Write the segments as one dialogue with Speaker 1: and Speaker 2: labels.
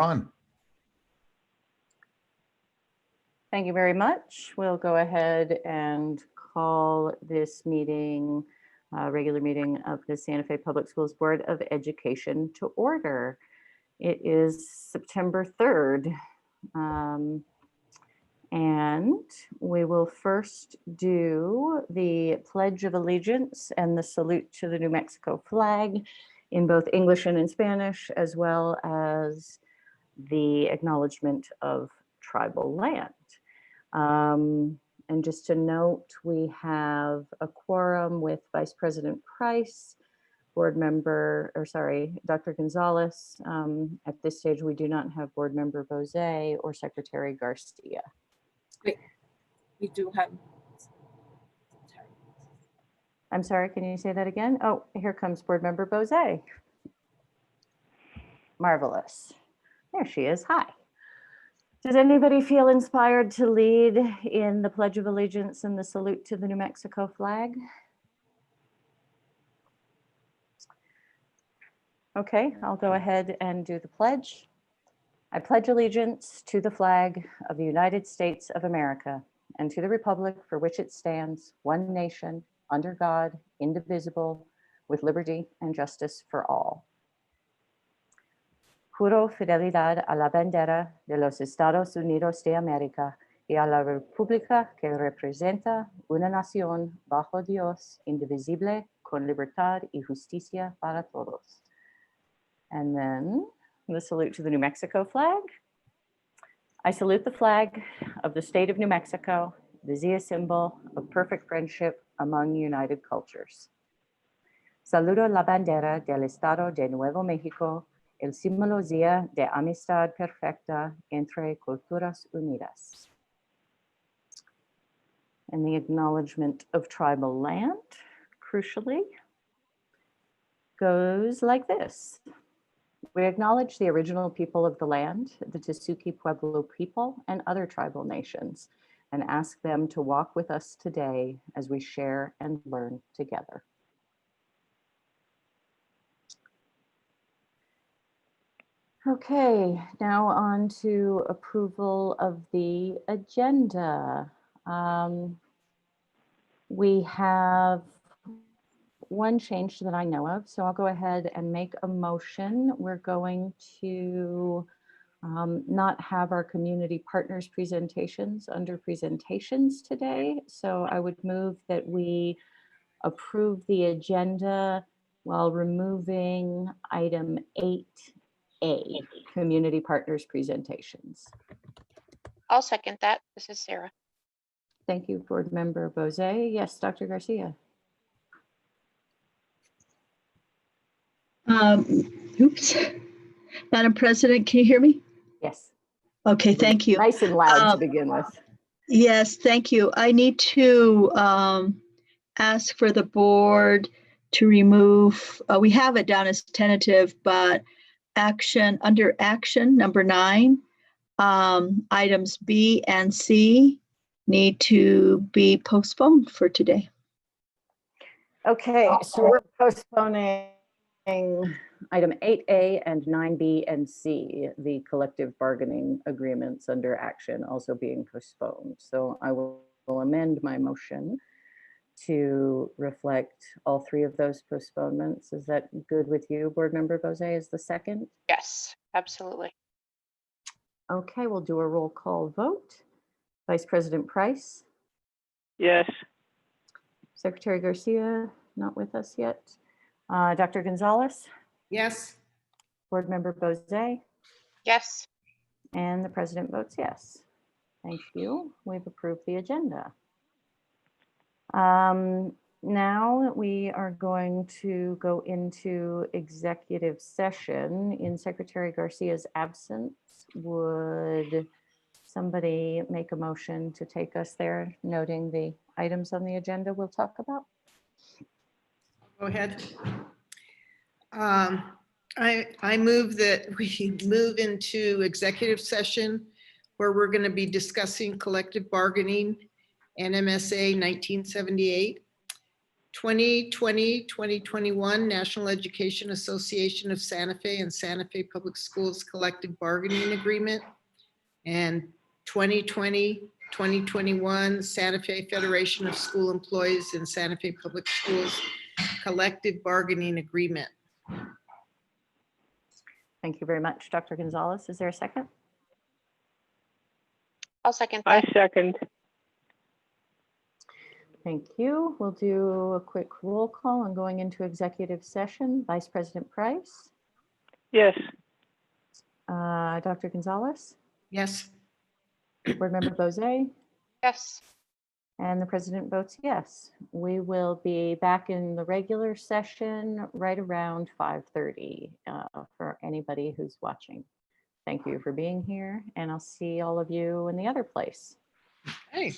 Speaker 1: on.
Speaker 2: Thank you very much. We'll go ahead and call this meeting, regular meeting of the Santa Fe Public Schools Board of Education to order. It is September 3rd. And we will first do the Pledge of Allegiance and the salute to the New Mexico flag in both English and in Spanish, as well as the acknowledgement of tribal land. And just to note, we have a quorum with Vice President Price, Board Member, Dr. Gonzalez. At this stage, we do not have Board Member Bose or Secretary Garcia.
Speaker 3: Wait, we do have.
Speaker 2: I'm sorry, can you say that again? Oh, here comes Board Member Bose. Marvelous. There she is. Hi. Does anybody feel inspired to lead in the Pledge of Allegiance and the salute to the New Mexico flag? Okay, I'll go ahead and do the pledge. I pledge allegiance to the flag of the United States of America and to the republic for which it stands, one nation, under God, indivisible, with liberty and justice for all. Juro fidelidad a la bandera de los Estados Unidos de América y a la república que representa una nación bajo Dios, indivisible, con libertad y justicia para todos. And then the salute to the New Mexico flag. I salute the flag of the state of New Mexico, the Zia symbol of perfect friendship among united cultures. Saludo la bandera del Estado de Nuevo México, el símbolo Zia de amistad perfecta entre culturas unidas. And the acknowledgement of tribal land, crucially, goes like this. We acknowledge the original people of the land, the Tesuque Pueblo people, and other tribal nations, and ask them to walk with us today as we share and learn together. Okay, now on to approval of the agenda. We have one change that I know of, so I'll go ahead and make a motion. We're going to not have our community partners presentations under presentations today. So I would move that we approve the agenda while removing item 8A, community partners presentations.
Speaker 4: I'll second that. This is Sarah.
Speaker 2: Thank you, Board Member Bose. Yes, Dr. Garcia.
Speaker 5: Oops. Madam President, can you hear me?
Speaker 2: Yes.
Speaker 5: Okay, thank you.
Speaker 2: Nice and loud to begin with.
Speaker 5: Yes, thank you. I need to ask for the board to remove, we have it down as tentative, but under action number 9, items B and C need to be postponed for today.
Speaker 2: Okay, so we're postponing item 8A and 9B and C, the collective bargaining agreements under action also being postponed. So I will amend my motion to reflect all 3 of those postponements. Is that good with you, Board Member Bose, is the second?
Speaker 4: Yes, absolutely.
Speaker 2: Okay, we'll do a roll call vote. Vice President Price?
Speaker 6: Yes.
Speaker 2: Secretary Garcia, not with us yet. Dr. Gonzalez?
Speaker 3: Yes.
Speaker 2: Board Member Bose?
Speaker 4: Yes.
Speaker 2: And the president votes yes. Thank you. We've approved the agenda. Now we are going to go into executive session. In Secretary Garcia's absence, would somebody make a motion to take us there, noting the items on the agenda we'll talk about?
Speaker 3: Go ahead. I move that we move into executive session where we're going to be discussing collective bargaining and MSA 1978 2020-2021 National Education Association of Santa Fe and Santa Fe Public Schools Collective Bargaining Agreement, and 2020-2021 Santa Fe Federation of School Employees in Santa Fe Public Schools Collective Bargaining Agreement.
Speaker 2: Thank you very much, Dr. Gonzalez. Is there a second?
Speaker 4: I'll second
Speaker 1: I
Speaker 4: that.
Speaker 1: second.
Speaker 2: Thank you. We'll do a quick roll call on going into executive session. Vice President Price,
Speaker 1: Yes.
Speaker 2: Dr. Gonzalez,
Speaker 3: Yes.
Speaker 2: Board Member Bozay,
Speaker 4: Yes.
Speaker 2: and the president votes yes. We will be back in the regular session right around 5:30 for anybody who's watching. Thank you for being here, and I'll see all of you in the other place.
Speaker 3: Hey.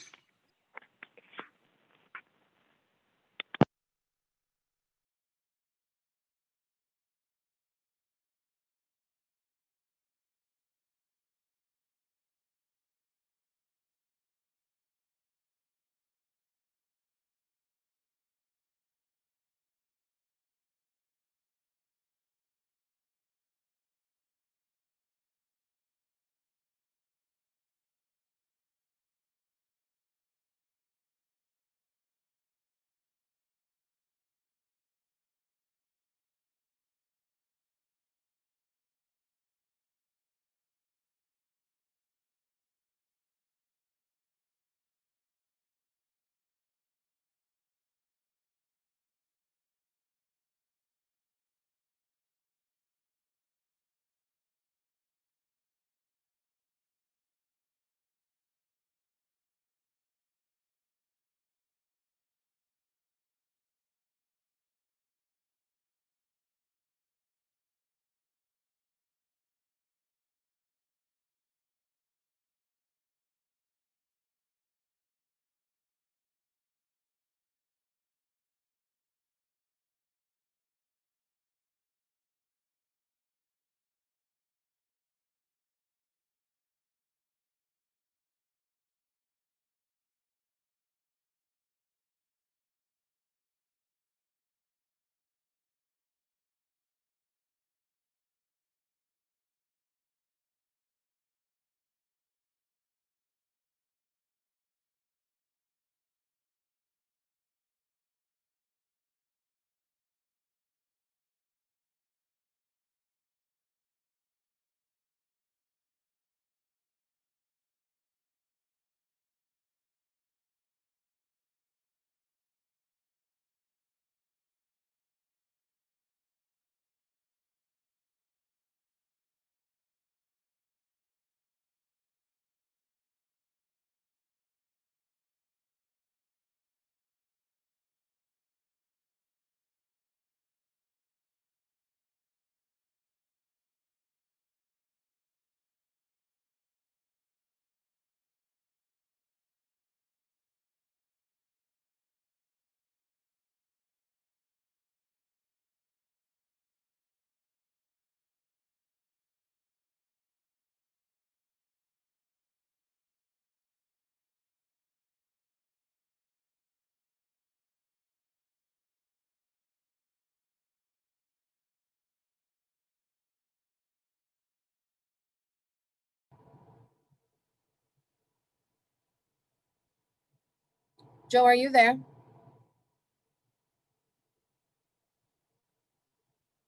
Speaker 6: Joe, are you there?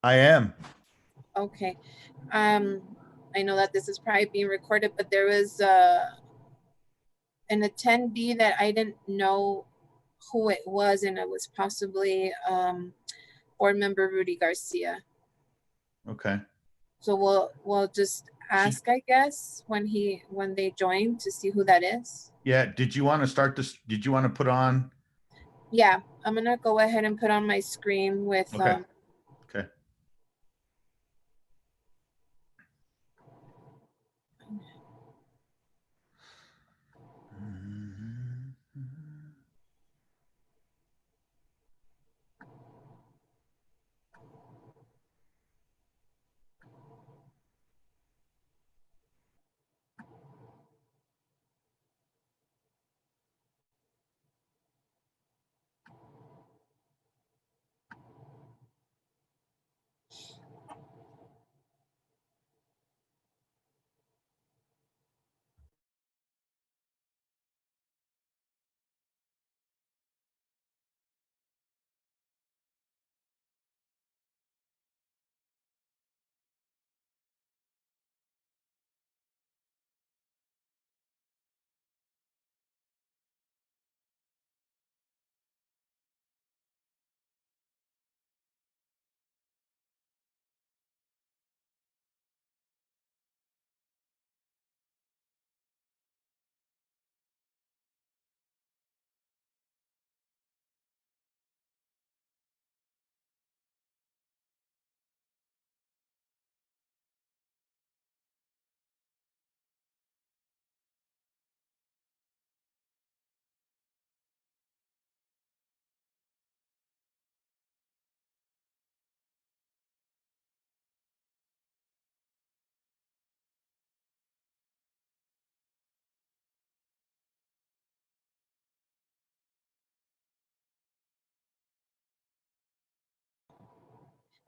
Speaker 7: I am.
Speaker 6: Okay. I know that this is probably being recorded, but there was an attendee that I didn't know who it was, and it was possibly board member Rudy Garcia.
Speaker 7: Okay.
Speaker 6: So we'll just ask, I guess, when they join to see who that is.
Speaker 7: Yeah. Did you want to start this? Did you want to put on?
Speaker 6: Yeah, I'm gonna go ahead and put on my screen with
Speaker 7: Okay. Okay.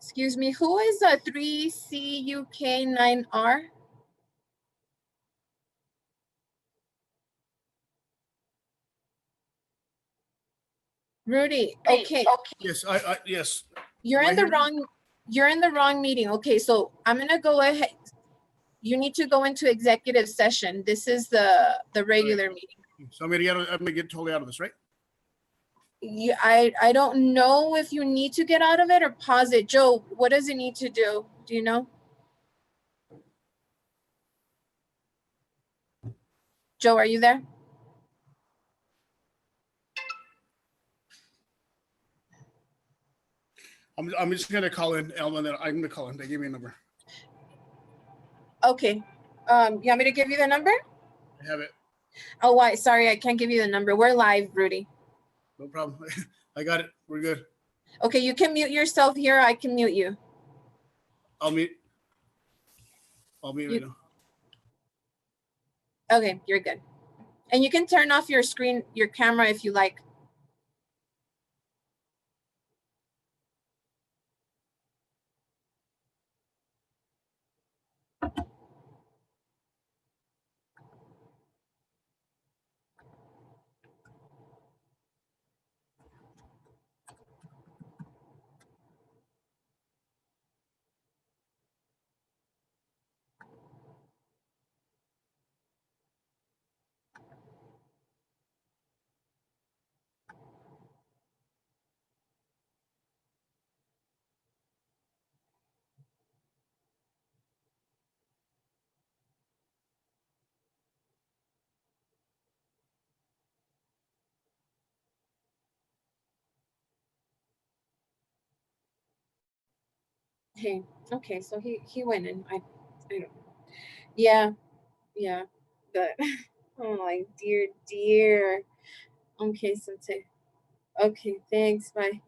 Speaker 6: Excuse me, who is a 3CUK9R? Rudy, okay,
Speaker 1: Yes, yes.
Speaker 6: you're
Speaker 1: Do I
Speaker 6: in the
Speaker 1: hear you?
Speaker 6: wrong meeting. Okay, so I'm gonna go ahead. You need to go into executive session. This is the regular meeting.
Speaker 1: So I'm gonna get totally out of this, right?
Speaker 6: I don't know if you need to get out of it or pause it. Joe, what does it need to do? Do you know? Joe, are you there?
Speaker 1: I'm just gonna call in Elma, then I'm gonna call in. They gave me a number.
Speaker 6: Okay. You want me to give you the number?
Speaker 1: I have it.
Speaker 6: Oh, why? Sorry, I can't give you the number. We're live, Rudy.
Speaker 1: No problem. I got it. We're good.
Speaker 6: Okay, you can mute yourself here. I can mute you.
Speaker 1: I'll meet right now.
Speaker 6: Okay, you're good. And you can turn off your screen, your camera if you like. Hey, okay, so he went in. I don't. Yeah, yeah, but oh my dear. Okay, so okay, thanks. Bye.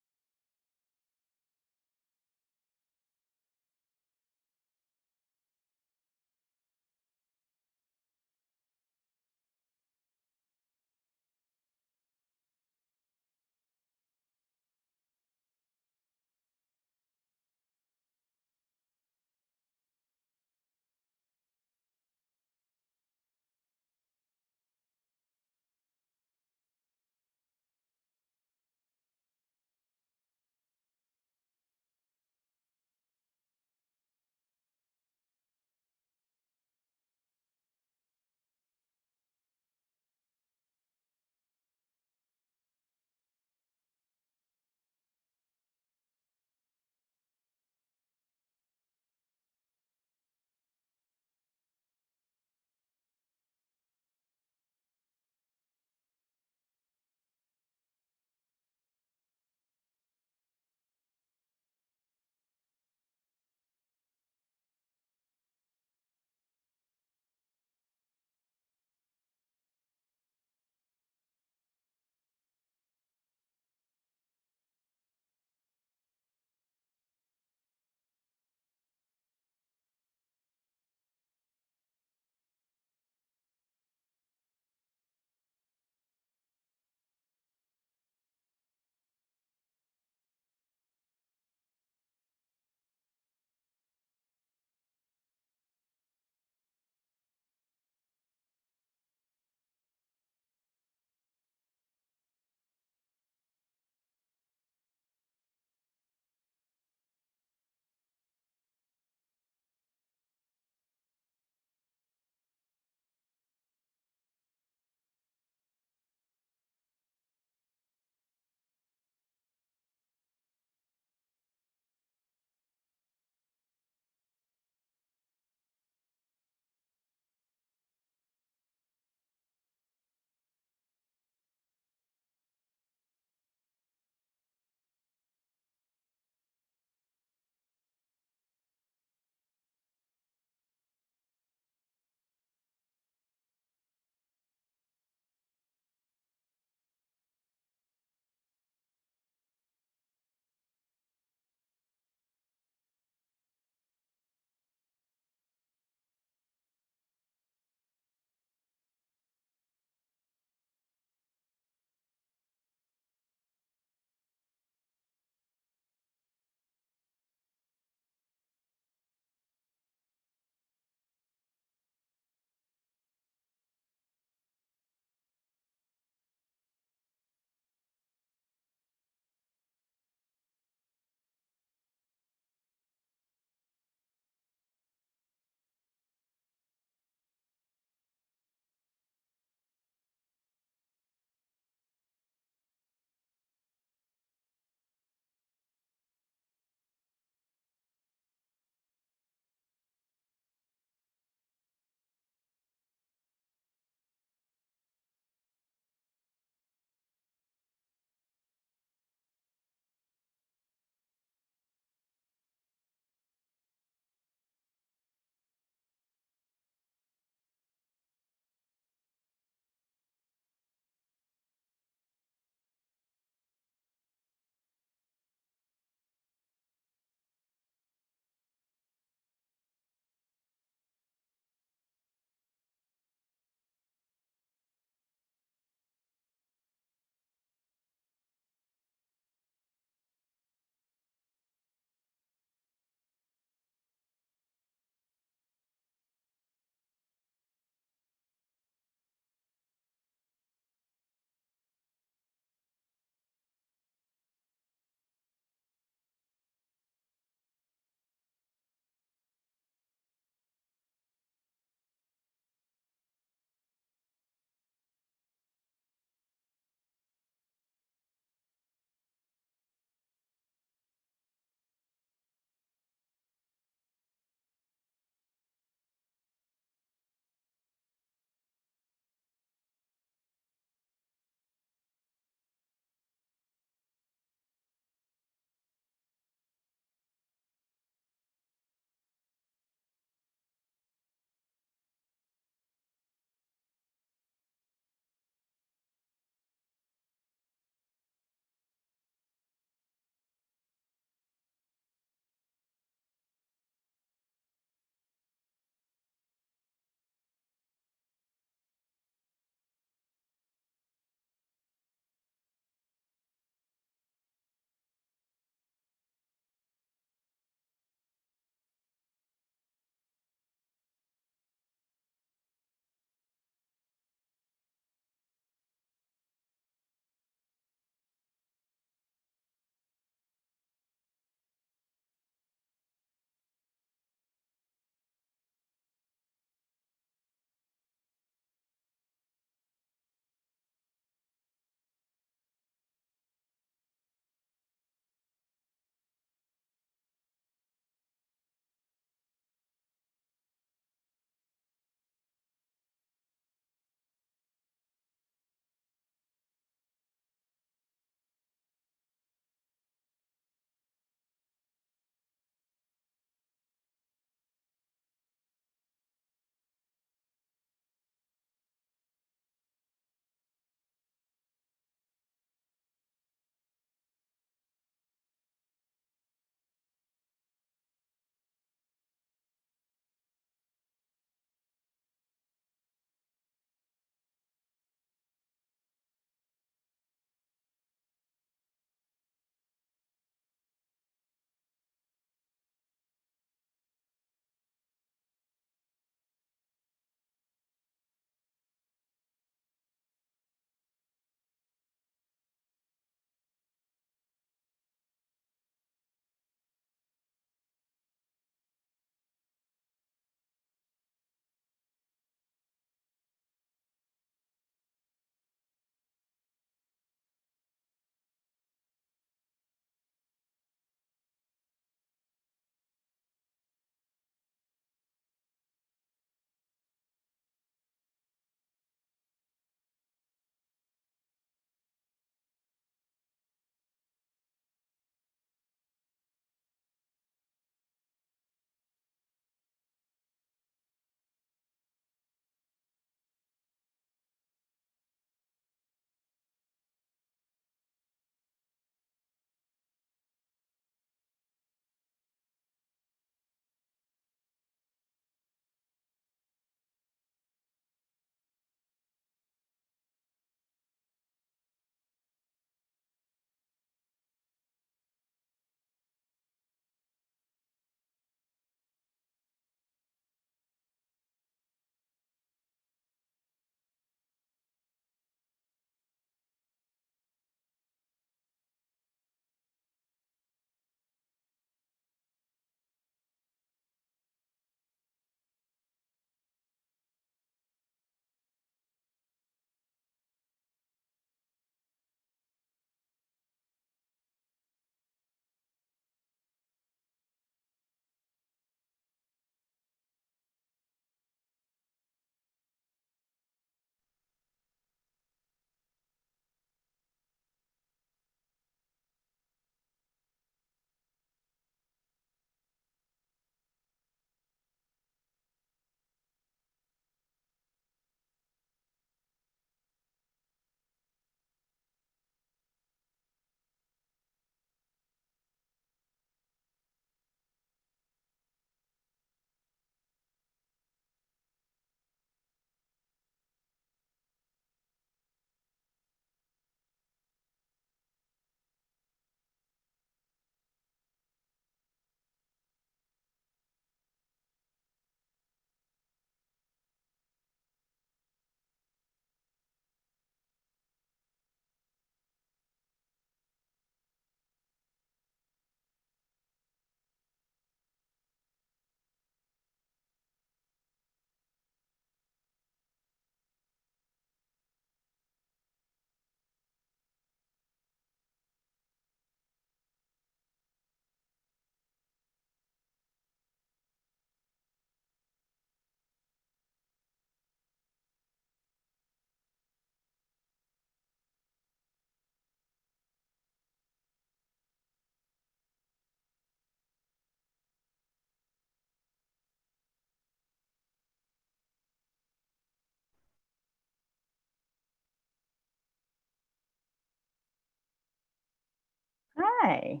Speaker 2: Hi.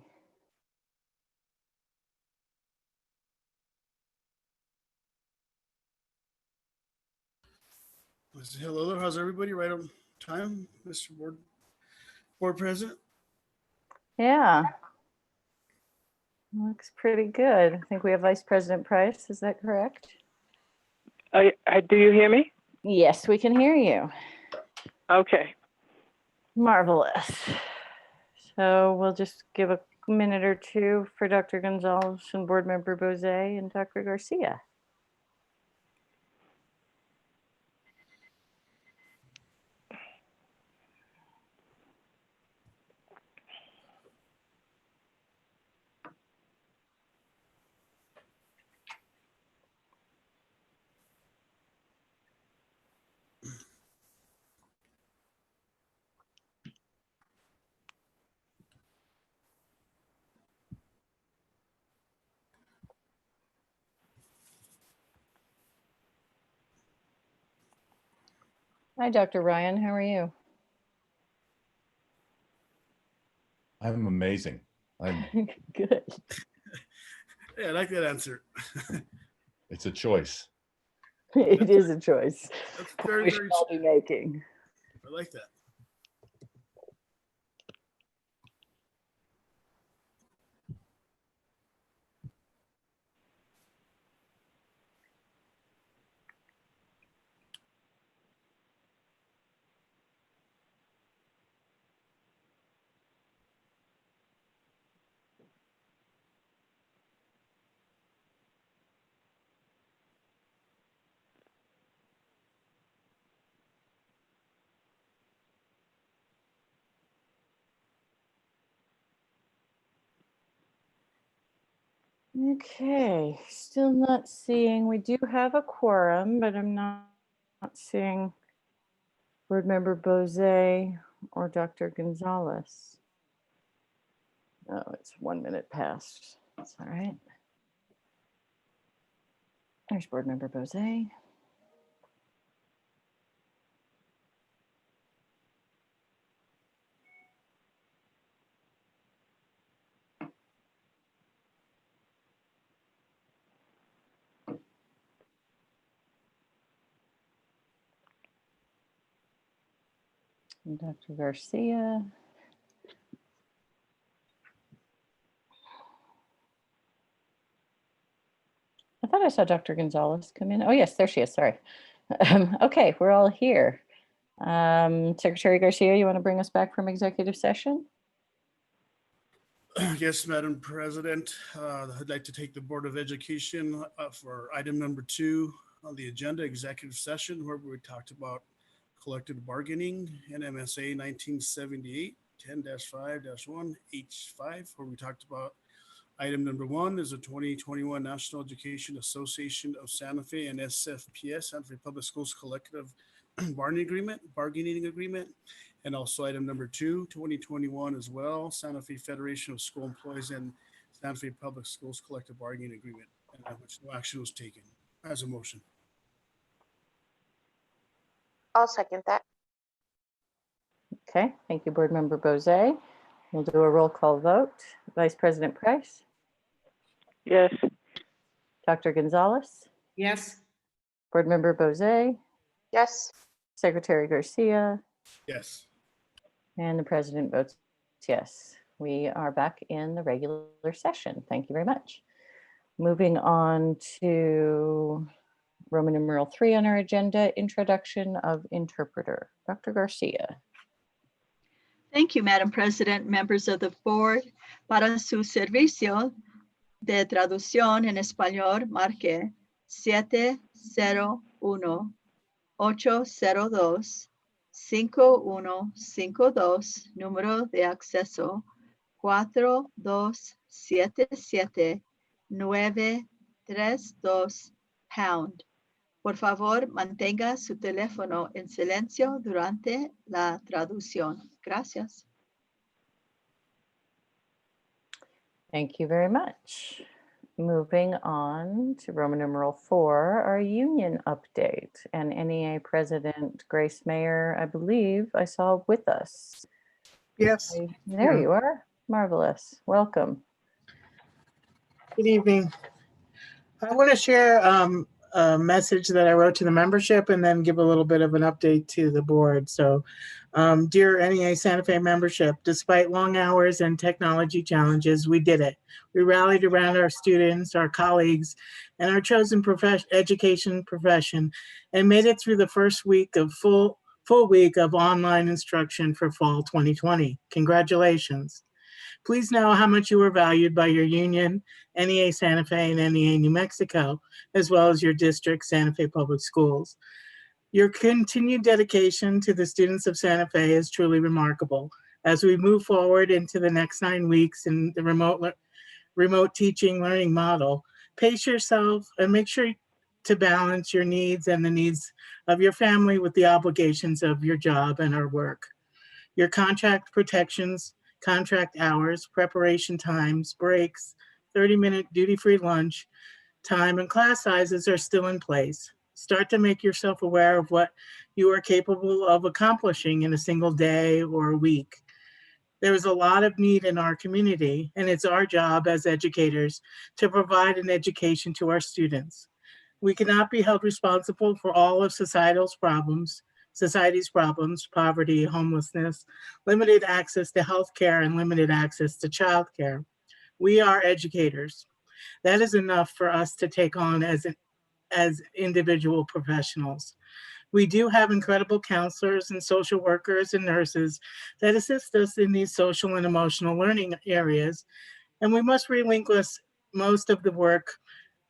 Speaker 1: Hello there. How's everybody? Right on time, Mr. Board President?
Speaker 2: Yeah. Looks pretty good. I think we have Vice President Price. Is that correct?
Speaker 8: Do you hear me?
Speaker 2: Yes, we can hear you.
Speaker 8: Okay.
Speaker 2: Marvelous. So we'll just give a minute or two for Dr. Gonzalez and Board Member Bose and Dr. Garcia. Hi, Dr. Ryan. How are you?
Speaker 7: I'm amazing.
Speaker 2: Good.
Speaker 1: Yeah, I like that answer.
Speaker 7: It's a choice.
Speaker 2: It is a choice
Speaker 1: That's
Speaker 2: we
Speaker 1: very,
Speaker 2: should
Speaker 1: very,
Speaker 2: all be making.
Speaker 1: I like that.
Speaker 2: Okay, still not seeing, we do have a quorum, but I'm not seeing Board Member Bose or Dr. Gonzalez. Oh, it's 1 minute past. That's all right. There's Board Member Bose. And Dr. Garcia. I thought I saw Dr. Gonzalez come in. Oh, yes, there she is. Sorry. Okay, we're all here. Secretary Garcia, you want to bring us back from executive session?
Speaker 1: Yes, Madam President, I'd like to take the Board of Education for item number 2 on the agenda, executive session, where we talked about collective bargaining, NMSA 1978, 10-5-1, H5, where we talked about item number 1 is the 2021 National Education Association of Santa Fe and SFPS, Santa Fe Public Schools Collective Bargaining Agreement. And also item number 2, 2021 as well, Santa Fe Federation of School Employees and Santa Fe Public Schools Collective Bargaining Agreement, and that which no action was taken as a motion.
Speaker 4: I'll second that.
Speaker 2: Okay, thank you, Board Member Bose. We'll do a roll call vote. Vice President Price,
Speaker 8: Yes.
Speaker 2: Dr. Gonzalez,
Speaker 3: Yes.
Speaker 2: Board Member Bose,
Speaker 4: Yes.
Speaker 2: Secretary Garcia,
Speaker 1: Yes.
Speaker 2: and the President votes yes. We are back in the regular session. Thank you very much. Moving on to Roman numeral 3 on our agenda, introduction of interpreter. Dr. Garcia.
Speaker 5: Thank you, Madam President, members of the board. Para su servicio de traducción en español, marque 701-802-5152, número de acceso 4277-932#. Por favor, mantenga su teléfono en silencio durante la traducción. Gracias.
Speaker 2: Thank you very much. Moving on to Roman numeral 4, our union update, and NEA President Grace Mayer, I believe I saw with us.
Speaker 9: Yes,
Speaker 2: There
Speaker 9: Yeah.
Speaker 2: you are. Marvelous. Welcome.
Speaker 9: Good evening. I want to share a message that I wrote to the membership and then give a little bit of an update to the board. So, dear NEA Santa Fe membership, despite long hours and technology challenges, we did it. We rallied around our students, our colleagues, and our chosen education profession and made it through the first week of full week of online instruction for fall 2020. Congratulations. Please know how much you are valued by your union, NEA Santa Fe and NEA New Mexico, as well as your district, Santa Fe Public Schools. Your continued dedication to the students of Santa Fe is truly remarkable. As we move forward into the next 9 weeks in the remote teaching learning model, pace yourself and make sure to balance your needs and the needs of your family with the obligations of your job and our work. Your contract protections, contract hours, preparation times, breaks, 30-minute duty-free lunch time, and class sizes are still in place. Start to make yourself aware of what you are capable of accomplishing in a single day or a week. There is a lot of need in our community, and it's our job as educators to provide an education to our students. We cannot be held responsible for all of society's problems, poverty, homelessness, limited access to health care, and limited access to childcare. We are educators. That is enough for us to take on as individual professionals. We do have incredible counselors and social workers and nurses that assist us in these social and emotional learning areas, and we must relinquish most of the work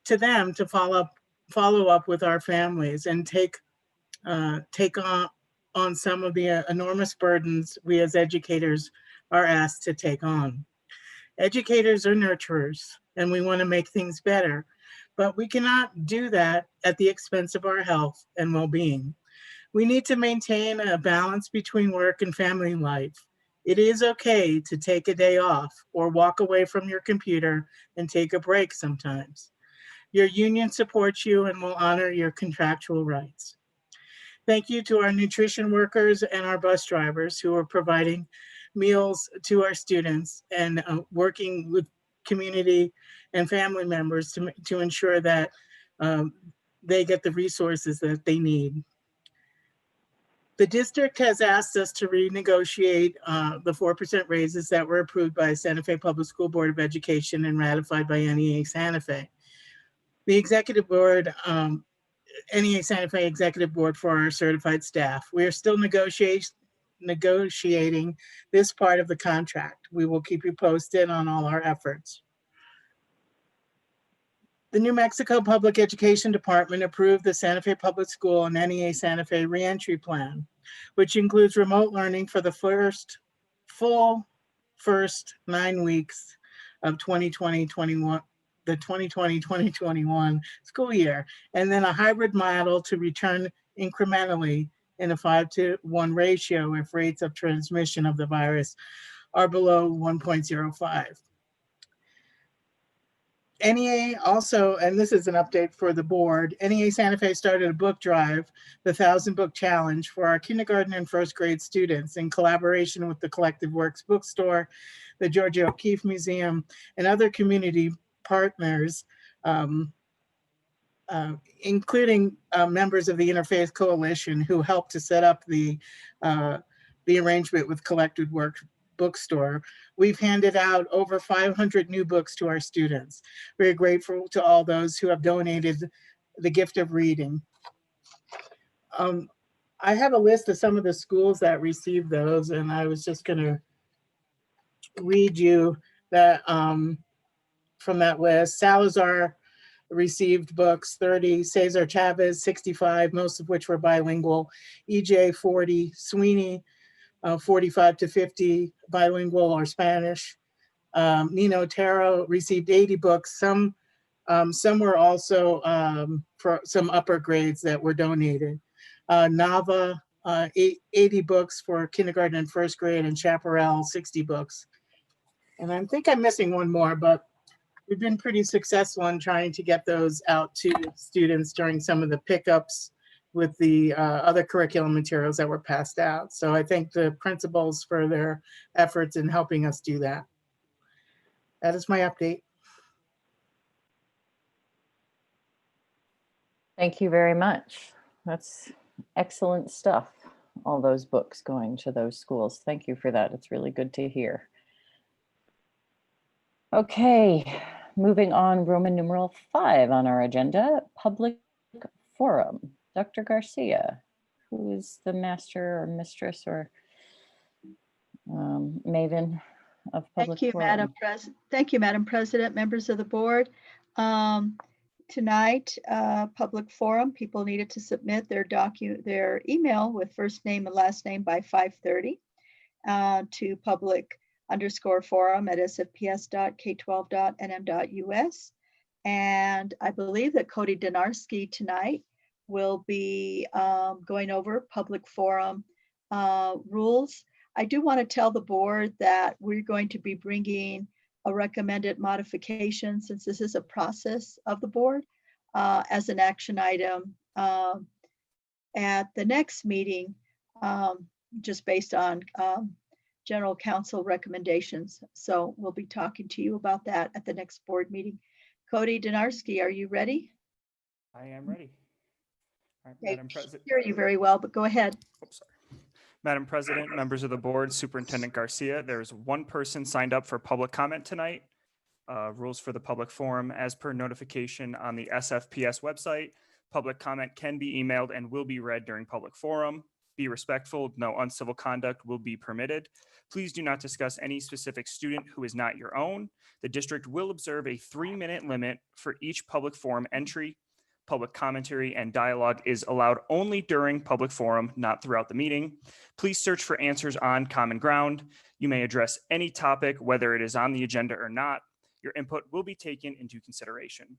Speaker 9: to them to follow up with our families and take on some of the enormous burdens we as educators are asked to take on. Educators are nurturers, and we want to make things better, but we cannot do that at the expense of our health and well-being. We need to maintain a balance between work and family life. It is okay to take a day off or walk away from your computer and take a break sometimes. Your union supports you and will honor your contractual rights. Thank you to our nutrition workers and our bus drivers who are providing meals to our students and working with community and family members to ensure that they get the resources that they need. The district has asked us to renegotiate the 4% raises that were approved by Santa Fe Public School Board of Education and ratified by NEA Santa Fe. The executive board, NEA Santa Fe Executive Board for our certified staff. We are still negotiating this part of the contract. We will keep you posted on all our efforts. The New Mexico Public Education Department approved the Santa Fe Public School and NEA Santa Fe reentry plan, which includes remote learning for the first 9 weeks of 2020-21. The 2020-2021 school year, and then a hybrid model to return incrementally in a 5-to-1 ratio if rates of transmission of the virus are below 1.05. NEA also, and this is an update for the board, NEA Santa Fe started a book drive, the 1,000 Book Challenge, for our kindergarten and first grade students in collaboration with the Collective Works Bookstore, the Georgia O'Keeffe Museum, and other community partners, including members of the Interfaith Coalition who helped to set up the arrangement with Collected Works Bookstore. We've handed out over 500 new books to our students. We're grateful to all those who have donated the gift of reading. I have a list of some of the schools that received those, and I was just going to read you that from that list. Salazar received books 30, Cesar Chavez 65, most of which were bilingual, EJ 40, Sweeney 45 to 50, bilingual or Spanish. Nino Otero received 80 books. Some were also for some upper grades that were donated. Nava, 80 books for kindergarten and first grade, and Chaparral, 60 books. And I think I'm missing one more, but we've been pretty successful in trying to get those out to students during some of the pickups with the other curriculum materials that were passed out. So I thank the principals for their efforts in helping us do that. That is my update.
Speaker 2: Thank you very much. That's excellent stuff. All those books going to those schools. Thank you for that. It's really good to hear. Okay, moving on, Roman numeral 5 on our agenda, public forum. Dr. Garcia, who is the master or mistress or maven of public
Speaker 5: Thank you,
Speaker 2: forum?
Speaker 5: Madam President. Thank you, Madam President, members of the board. Tonight, public forum, people needed to submit their email with first name and last name by 5:30 to public_forum@sfps.k12.nm.us. And I believe that Cody Donarski tonight will be going over public forum rules. I do want to tell the board that we're going to be bringing a recommended modification, since this is a process of the board, as an action item at the next meeting, just based on general counsel recommendations. So we'll be talking to you about that at the next board meeting. Cody Donarski, are you ready?
Speaker 10: I am ready. All right,
Speaker 5: Okay,
Speaker 10: Madam President.
Speaker 5: Hear you very well, but go ahead.
Speaker 10: Oops, sorry. Madam President, members of the board, Superintendent Garcia, there's one person signed up for public comment tonight. Rules for the public forum, as per notification on the SFPS website. Public comment can be emailed and will be read during public forum. Be respectful, no uncivil conduct will be permitted. Please do not discuss any specific student who is not your own. The district will observe a 3-minute limit for each public forum entry. Public commentary and dialogue is allowed only during public forum, not throughout the meeting. Please search for answers on common ground. You may address any topic, whether it is on the agenda or not. Your input will be taken into consideration.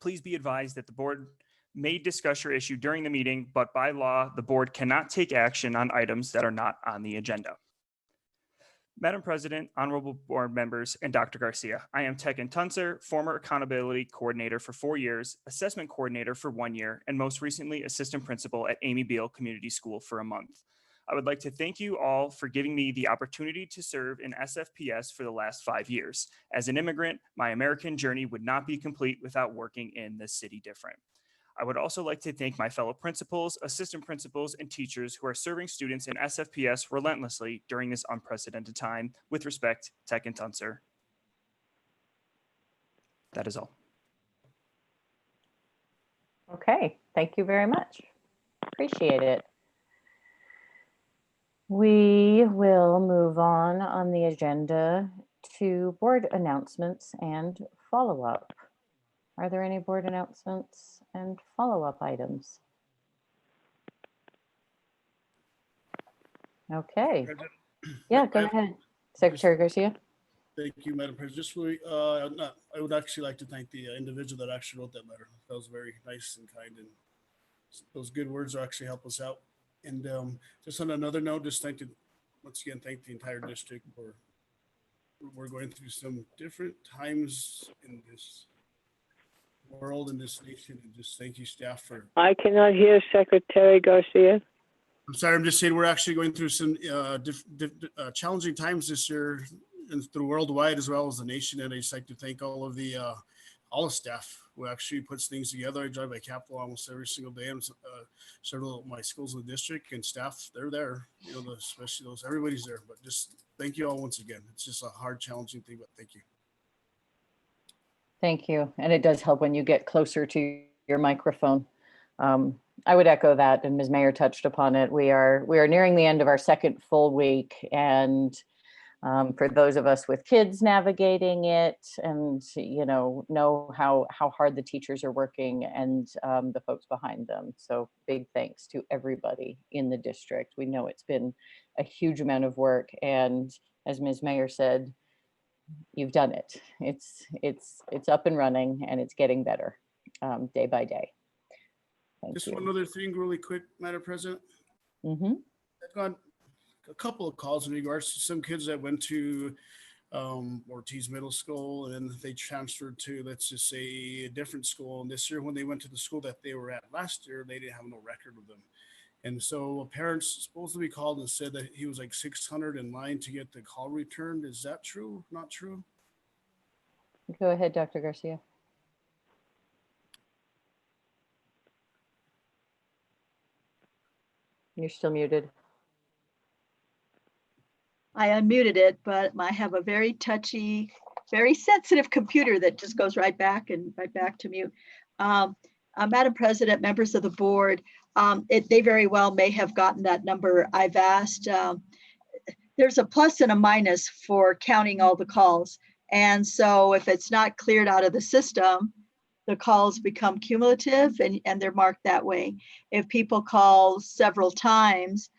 Speaker 10: Please be advised that the board may discuss your issue during the meeting, but by law, the board cannot take action on items that are not on the agenda. Madam President, honorable board members, and Dr. Garcia, I am Tekin Tunser, former accountability coordinator for 4 years, assessment coordinator for 1 year, and most recently assistant principal at Amy Beale Community School for a month. I would like to thank you all for giving me the opportunity to serve in SFPS for the last 5 years. As an immigrant, my American journey would not be complete without working in the city different. I would also like to thank my fellow principals, assistant principals, and teachers who are serving students in SFPS relentlessly during this unprecedented time. With respect, Tekin Tunser. That is all.
Speaker 2: Okay, thank you very much. Appreciate it. We will move on the agenda to board announcements and follow-up. Are there any board announcements and follow-up items? Okay. Yeah, go ahead, Secretary Garcia.
Speaker 1: Thank you, Madam President. Just really, I would actually like to thank the individual that actually wrote that letter. That was very nice and kind, and those good words actually help us out. And just on another note, just once again, thank the entire district for, we're going through some different times in this world, in this nation, and just thank you, staff, for.
Speaker 8: I cannot hear Secretary Garcia.
Speaker 1: I'm sorry, I'm just saying we're actually going through some challenging times this year, and through worldwide as well as the nation. And I just like to thank all the staff who actually puts things together. I drive by Capitol almost every single day, and several of my schools in the district and staff, they're there. You know, especially those, everybody's there. But just thank you all once again. It's just a hard, challenging thing, but thank you.
Speaker 2: Thank you. And it does help when you get closer to your microphone. I would echo that, and Ms. Mayer touched upon it. We are nearing the end of our second full week, and for those of us with kids navigating it, and know how hard the teachers are working and the folks behind them. So big thanks to everybody in the district. We know it's been a huge amount of work, and as Ms. Mayer said, you've done it. It's up and running, and it's getting better day by day. Thank
Speaker 1: Just
Speaker 2: you.
Speaker 1: one other thing really quick, Madam President.
Speaker 2: Mm-hmm.
Speaker 1: I've got a couple of calls in regards to some kids that went to Ortiz Middle School, and then they transferred to, let's just say, a different school. And this year, when they went to the school that they were at last year, they didn't have no record of them. And so parents supposed to be called and said that he was like 600 in line to get the call returned. Is that true? Not true?
Speaker 2: Go ahead, Dr. Garcia. You're still muted.
Speaker 5: I unmuted it, but I have a very touchy, very sensitive computer that just goes right back to mute. Madam President, members of the board, they very well may have gotten that number. I've asked, there's a plus and a minus for counting all the calls. And so if it's not cleared out of the system, the calls become cumulative and they're marked that way. If people call several times,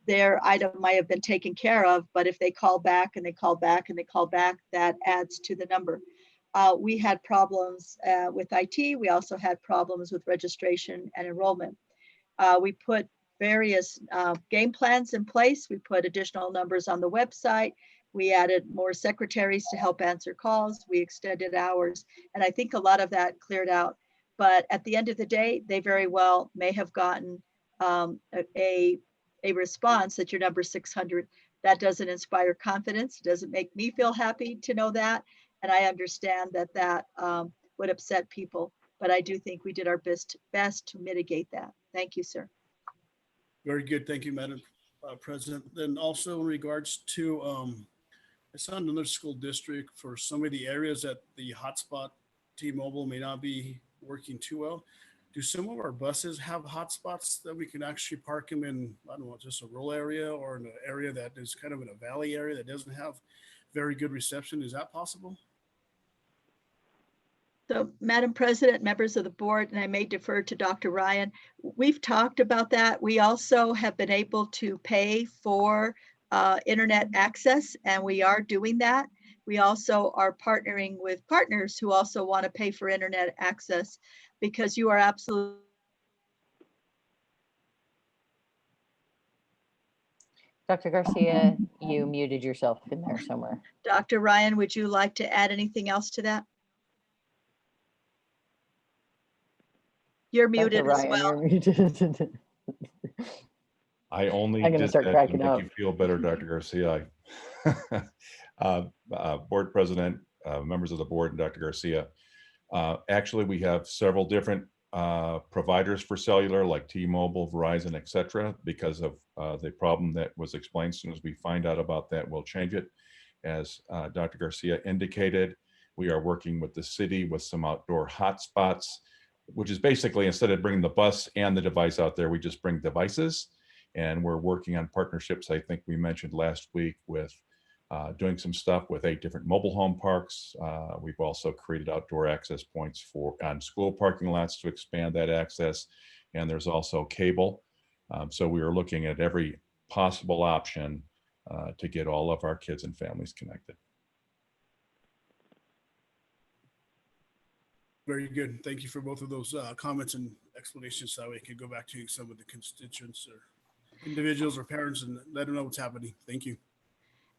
Speaker 5: their item might have been taken care of, but if they call back and they call back and they call back, that adds to the number. We had problems with IT. We also had problems with registration and enrollment. We put various game plans in place. We put additional numbers on the website. We added more secretaries to help answer calls. We extended hours. And I think a lot of that cleared out. But at the end of the day, they very well may have gotten a response that your number 600. That doesn't inspire confidence. It doesn't make me feel happy to know that. And I understand that that would upset people. But I do think we did our best to mitigate that. Thank you, sir.
Speaker 1: Very good. Thank you, Madam President. Then also in regards to, I saw in another school district for some of the areas that the hotspot T-Mobile may not be working too well. Do some of our buses have hotspots that we can actually park them in, I don't know, just a rural area or in an area that is kind of in a valley area that doesn't have very good reception? Is that possible?
Speaker 5: So, Madam President, members of the board, and I may defer to Dr. Ryan, we've talked about that. We also have been able to pay for internet access, and we are doing that. We also are partnering with partners who also want to pay for internet access, because you are absolutely.
Speaker 2: Dr. Garcia, you muted yourself in there somewhere.
Speaker 5: Dr. Ryan, would you like to add anything else to that? You're muted
Speaker 2: Dr.
Speaker 5: as
Speaker 2: Ryan,
Speaker 5: well.
Speaker 2: you're muted.
Speaker 7: I only
Speaker 2: I'm gonna
Speaker 7: did
Speaker 2: start
Speaker 7: that to
Speaker 2: cracking
Speaker 7: make
Speaker 2: up.
Speaker 7: you feel better, Dr. Garcia. Board President, members of the board, and Dr. Garcia. Actually, we have several different providers for cellular, like T-Mobile, Verizon, et cetera. Because of the problem that was explained, as soon as we find out about that, we'll change it. As Dr. Garcia indicated, we are working with the city with some outdoor hotspots, which is basically, instead of bringing the bus and the device out there, we just bring devices. And we're working on partnerships, I think we mentioned last week, with doing some stuff with 8 different mobile home parks. We've also created outdoor access points on school parking lots to expand that access. And there's also cable. So we are looking at every possible option to get all of our kids and families connected.
Speaker 1: Very good. Thank you for both of those comments and explanations, so we can go back to some of the constituents or individuals or parents and let them know what's happening. Thank you.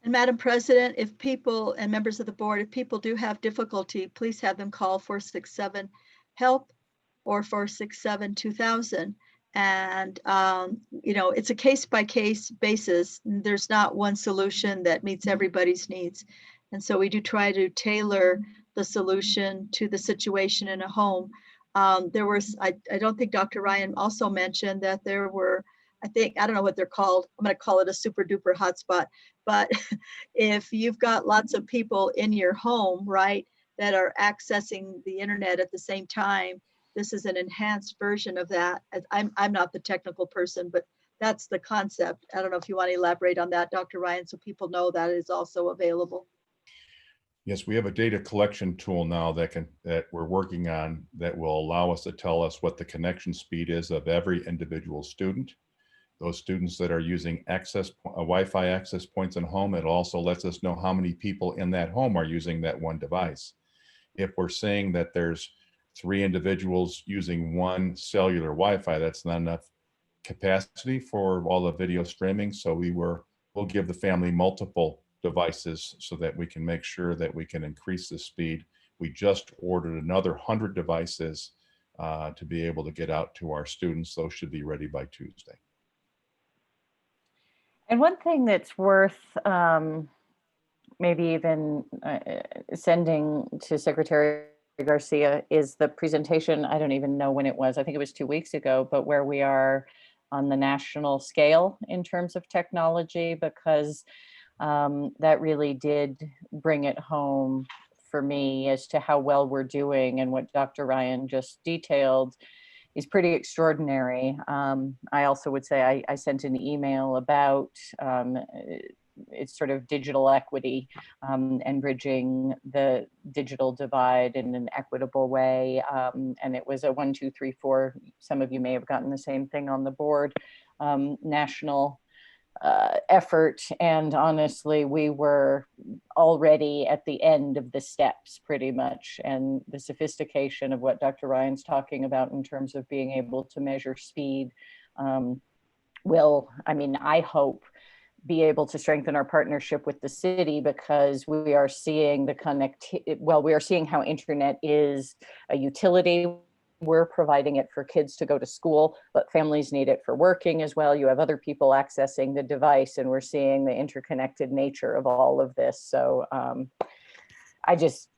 Speaker 5: And Madam President, if people and members of the board, if people do have difficulty, please have them call 467-HELP or 467-2000. And, you know, it's a case-by-case basis. There's not one solution that meets everybody's needs. And so we do try to tailor the solution to the situation in a home. There was, I don't think Dr. Ryan also mentioned that there were, I don't know what they're called. I'm going to call it a super duper hotspot. But if you've got lots of people in your home, right, that are accessing the internet at the same time, this is an enhanced version of that. I'm not the technical person, but that's the concept. I don't know if you want to elaborate on that, Dr. Ryan, so people know that is also available.
Speaker 7: Yes, we have a data collection tool now that we're working on that will allow us to tell us what the connection speed is of every individual student. Those students that are using Wi-Fi access points in home, it also lets us know how many people in that home are using that one device. If we're saying that there's 3 individuals using one cellular Wi-Fi, that's not enough capacity for all the video streaming. So we'll give the family multiple devices so that we can make sure that we can increase the speed. We just ordered another 100 devices to be able to get out to our students. Those should be ready by Tuesday.
Speaker 2: And one thing that's worth maybe even sending to Secretary Garcia is the presentation. I don't even know when it was. I think it was 2 weeks ago, but where we are on the national scale in terms of technology, because that really did bring it home for me as to how well we're doing, and what Dr. Ryan just detailed is pretty extraordinary. I also would say I sent an email about it's sort of digital equity and bridging the digital divide in an equitable way. And it was a 1, 2, 3, 4. Some of you may have gotten the same thing on the board, national effort. And honestly, we were already at the end of the steps pretty much. And the sophistication of what Dr. Ryan's talking about in terms of being able to measure speed will, I mean, I hope, be able to strengthen our partnership with the city, because we are seeing we are seeing how internet is a utility. We're providing it for kids to go to school, but families need it for working as well. You have other people accessing the device, and we're seeing the interconnected nature of all of this. So I just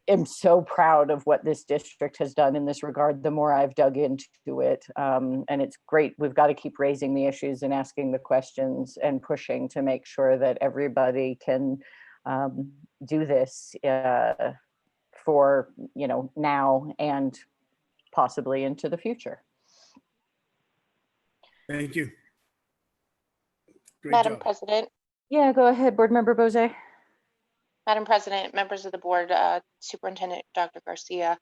Speaker 2: am so proud of what this district has done in this regard, the more I've dug into it. And it's great. We've got to keep raising the issues and asking the questions and pushing to make sure that everybody can do this for, now and possibly into the future.
Speaker 1: Thank you. Great
Speaker 4: Madam
Speaker 1: job.
Speaker 4: President,
Speaker 2: Yeah, go ahead, Board Member Bozé.
Speaker 4: Madam President, members of the board, Superintendent Dr. Garcia,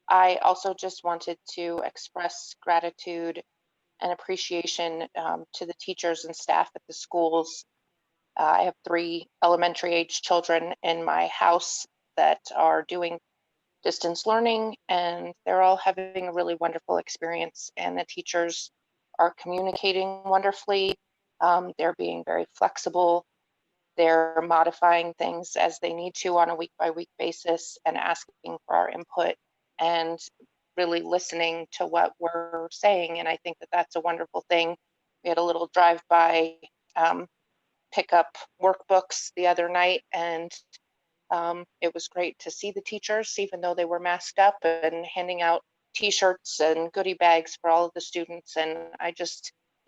Speaker 4: I also just wanted to express gratitude and appreciation to the teachers and staff at the schools. I have 3 elementary age children in my house that are doing distance learning, and they're all having a really wonderful experience, and the teachers are communicating wonderfully. They're being very flexible. They're modifying things as they need to on a week-by-week basis and asking for our input and really listening to what we're saying. And I think that that's a wonderful thing. We had a little drive-by pick up workbooks the other night, and it was great to see the teachers, even though they were masked up, and handing out T-shirts and goodie bags for all of the students. And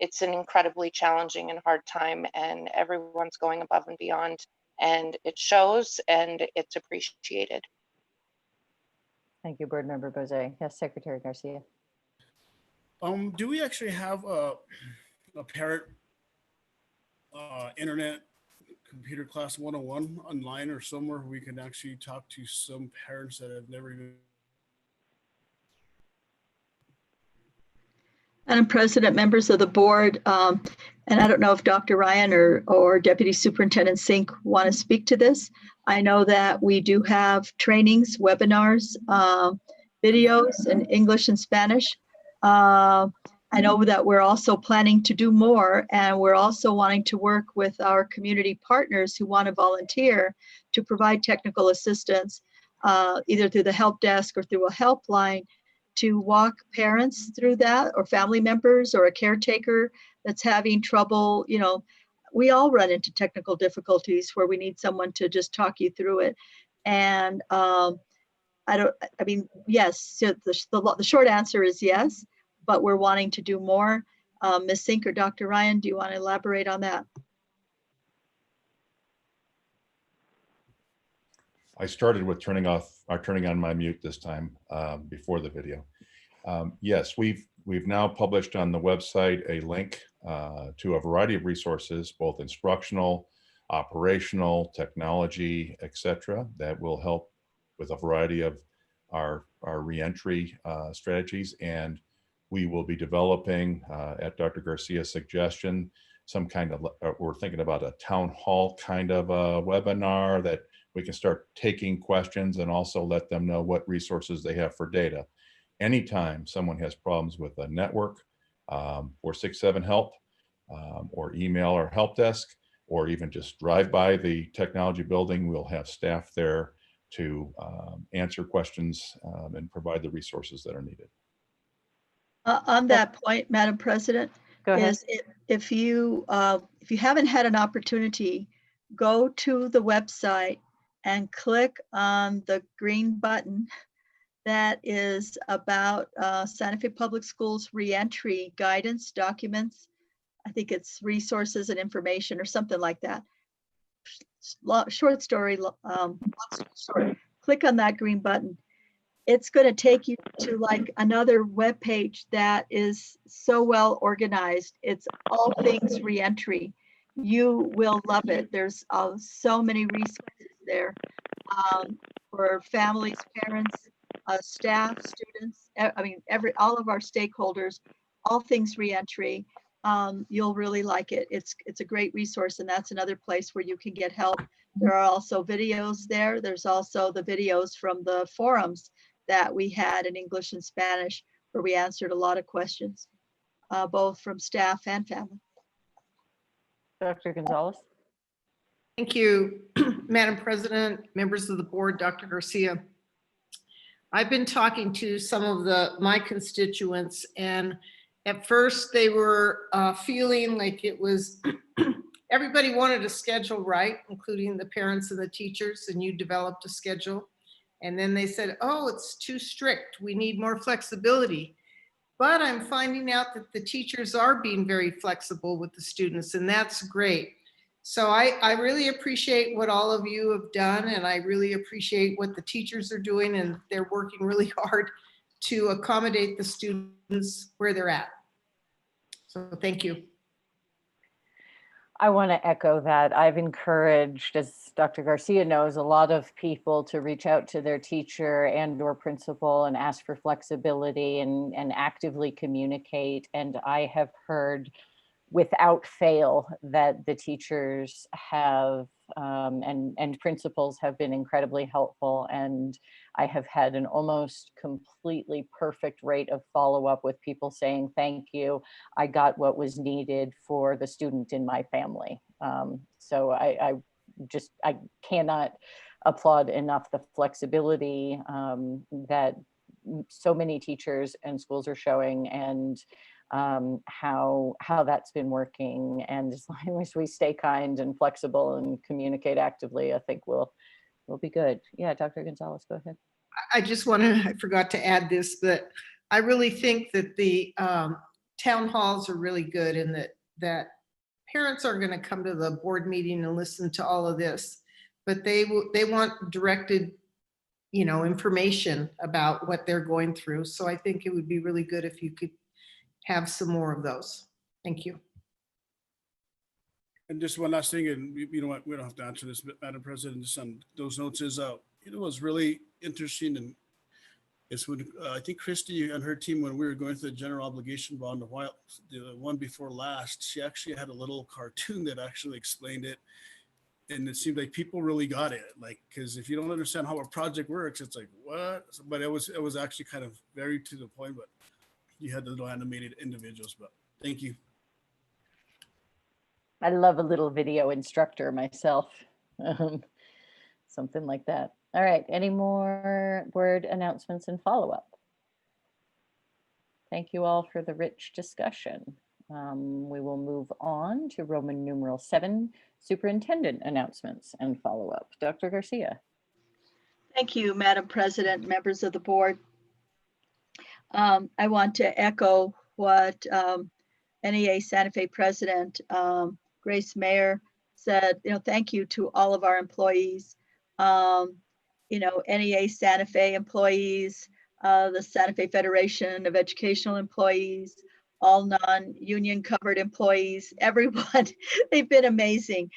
Speaker 4: it's an incredibly challenging and hard time, and everyone's going above and beyond, and it shows, and it's appreciated.
Speaker 2: Thank you, Board Member Bozé. Yes, Secretary Garcia.
Speaker 1: Do we actually have a parent internet computer class 101 online or somewhere we can actually talk to some parents that have never even?
Speaker 5: Madam President, members of the board, and I don't know if Dr. Ryan or Deputy Superintendent Sink want to speak to this. I know that we do have trainings, webinars, videos in English and Spanish. I know that we're also planning to do more, and we're also wanting to work with our community partners who want to volunteer to provide technical assistance, either through the help desk or through a helpline, to walk parents through that, or family members, or a caretaker that's having trouble. We all run into technical difficulties where we need someone to just talk you through it. And yes, so the short answer is yes, but we're wanting to do more. Ms. Sink or Dr. Ryan, do you want to elaborate on that?
Speaker 7: I started with turning on my mute this time before the video. Yes, we've now published on the website a link to a variety of resources, both instructional, operational, technology, etc., that will help with a variety of our reentry strategies. And we will be developing, at Dr. Garcia's suggestion, some kind of, we're thinking about a town hall kind of a webinar that we can start taking questions and also let them know what resources they have for data. Anytime someone has problems with a network, 467 help, or email our help desk, or even just drive by the technology building, we'll have staff there to answer questions and provide the resources that are needed.
Speaker 5: On that point, Madam President,
Speaker 2: Go ahead.
Speaker 5: if you haven't had an opportunity go to the website and click on the green button that is about Santa Fe Public Schools reentry guidance documents. I think it's resources and information or something like that. Short story, click on that green button. It's going to take you to like another web page that is so well organized. It's all things reentry. You will love it. There's so many resources there for families, parents, staff, students. I mean, all of our stakeholders, all things reentry. You'll really like it. It's a great resource, and that's another place where you can get help. There are also videos there. There's also the videos from the forums that we had in English and Spanish, where we answered a lot of questions, both from staff and family.
Speaker 2: Dr. Gonzalez.
Speaker 3: Thank you, Madam President, members of the board, Dr. Garcia. I've been talking to some of my constituents, and at first they were feeling like it was, everybody wanted a schedule, right? Including the parents and the teachers, and you developed a schedule. And then they said, oh, it's too strict. We need more flexibility. But I'm finding out that the teachers are being very flexible with the students, and that's great. So I really appreciate what all of you have done, and I really appreciate what the teachers are doing, and they're working really hard to accommodate the students where they're at. So thank you.
Speaker 2: I want to echo that. I've encouraged, as Dr. Garcia knows, a lot of people to reach out to their teacher and or principal and ask for flexibility and actively communicate. And I have heard without fail that the teachers have and principals have been incredibly helpful. And I have had an almost completely perfect rate of follow-up with people saying, thank you, I got what was needed for the student in my family. So I cannot applaud enough the flexibility that so many teachers and schools are showing, and how that's been working. And as long as we stay kind and flexible and communicate actively, I think we'll be good. Yeah, Dr. Gonzalez, go ahead.
Speaker 3: I forgot to add this, but I really think that the town halls are really good, and that parents are going to come to the board meeting and listen to all of this, but they want directed, information about what they're going through. So I think it would be really good if you could have some more of those. Thank you.
Speaker 1: And just one last thing, and you know what, we don't have to answer this, but Madam President, just on those notes is, what's really interesting, and it's when I think Christy and her team, when we were going through the general obligation bond the one before last, she actually had a little cartoon that actually explained it. And it seemed like people really got it, because if you don't understand how a project works, it's like, what? But it was actually kind of very to the point, but you had the little animated individuals. But thank you.
Speaker 2: I love a little video instructor myself. Something like that. All right, any more word announcements and follow-up? Thank you all for the rich discussion. We will move on to Roman numeral 7, superintendent announcements and follow-up. Dr. Garcia.
Speaker 5: Thank you, Madam President, members of the board. I want to echo what NEA Santa Fe President Grace Mayer said. Thank you to all of our employees. NEA Santa Fe employees, the Santa Fe Federation of Educational Employees, all non-union covered employees, everyone. They've been amazing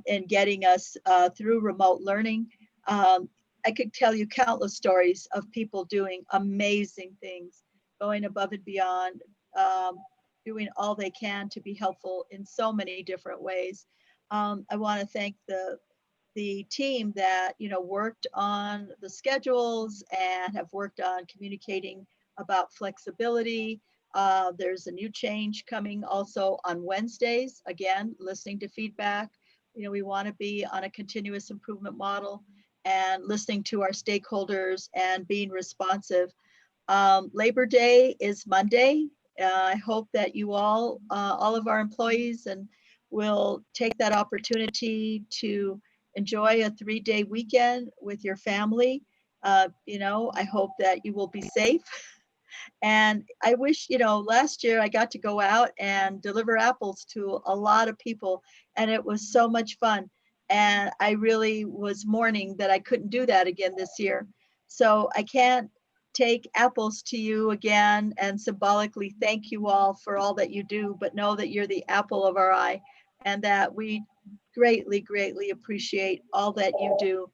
Speaker 5: in getting us through remote learning. I could tell you countless stories of people doing amazing things, going above and beyond, doing all they can to be helpful in so many different ways. I want to thank the team that worked on the schedules and have worked on communicating about flexibility. There's a new change coming also on Wednesdays. Again, listening to feedback. We want to be on a continuous improvement model and listening to our stakeholders and being responsive. Labor Day is Monday. I hope that you all of our employees and will take that opportunity to enjoy a 3-day weekend with your family. I hope that you will be safe. And I wish, last year I got to go out and deliver apples to a lot of people, and it was so much fun. And I really was mourning that I couldn't do that again this year. So I can't take apples to you again and symbolically thank you all for all that you do, but know that you're the apple of our eye and that we greatly, greatly appreciate all that you do.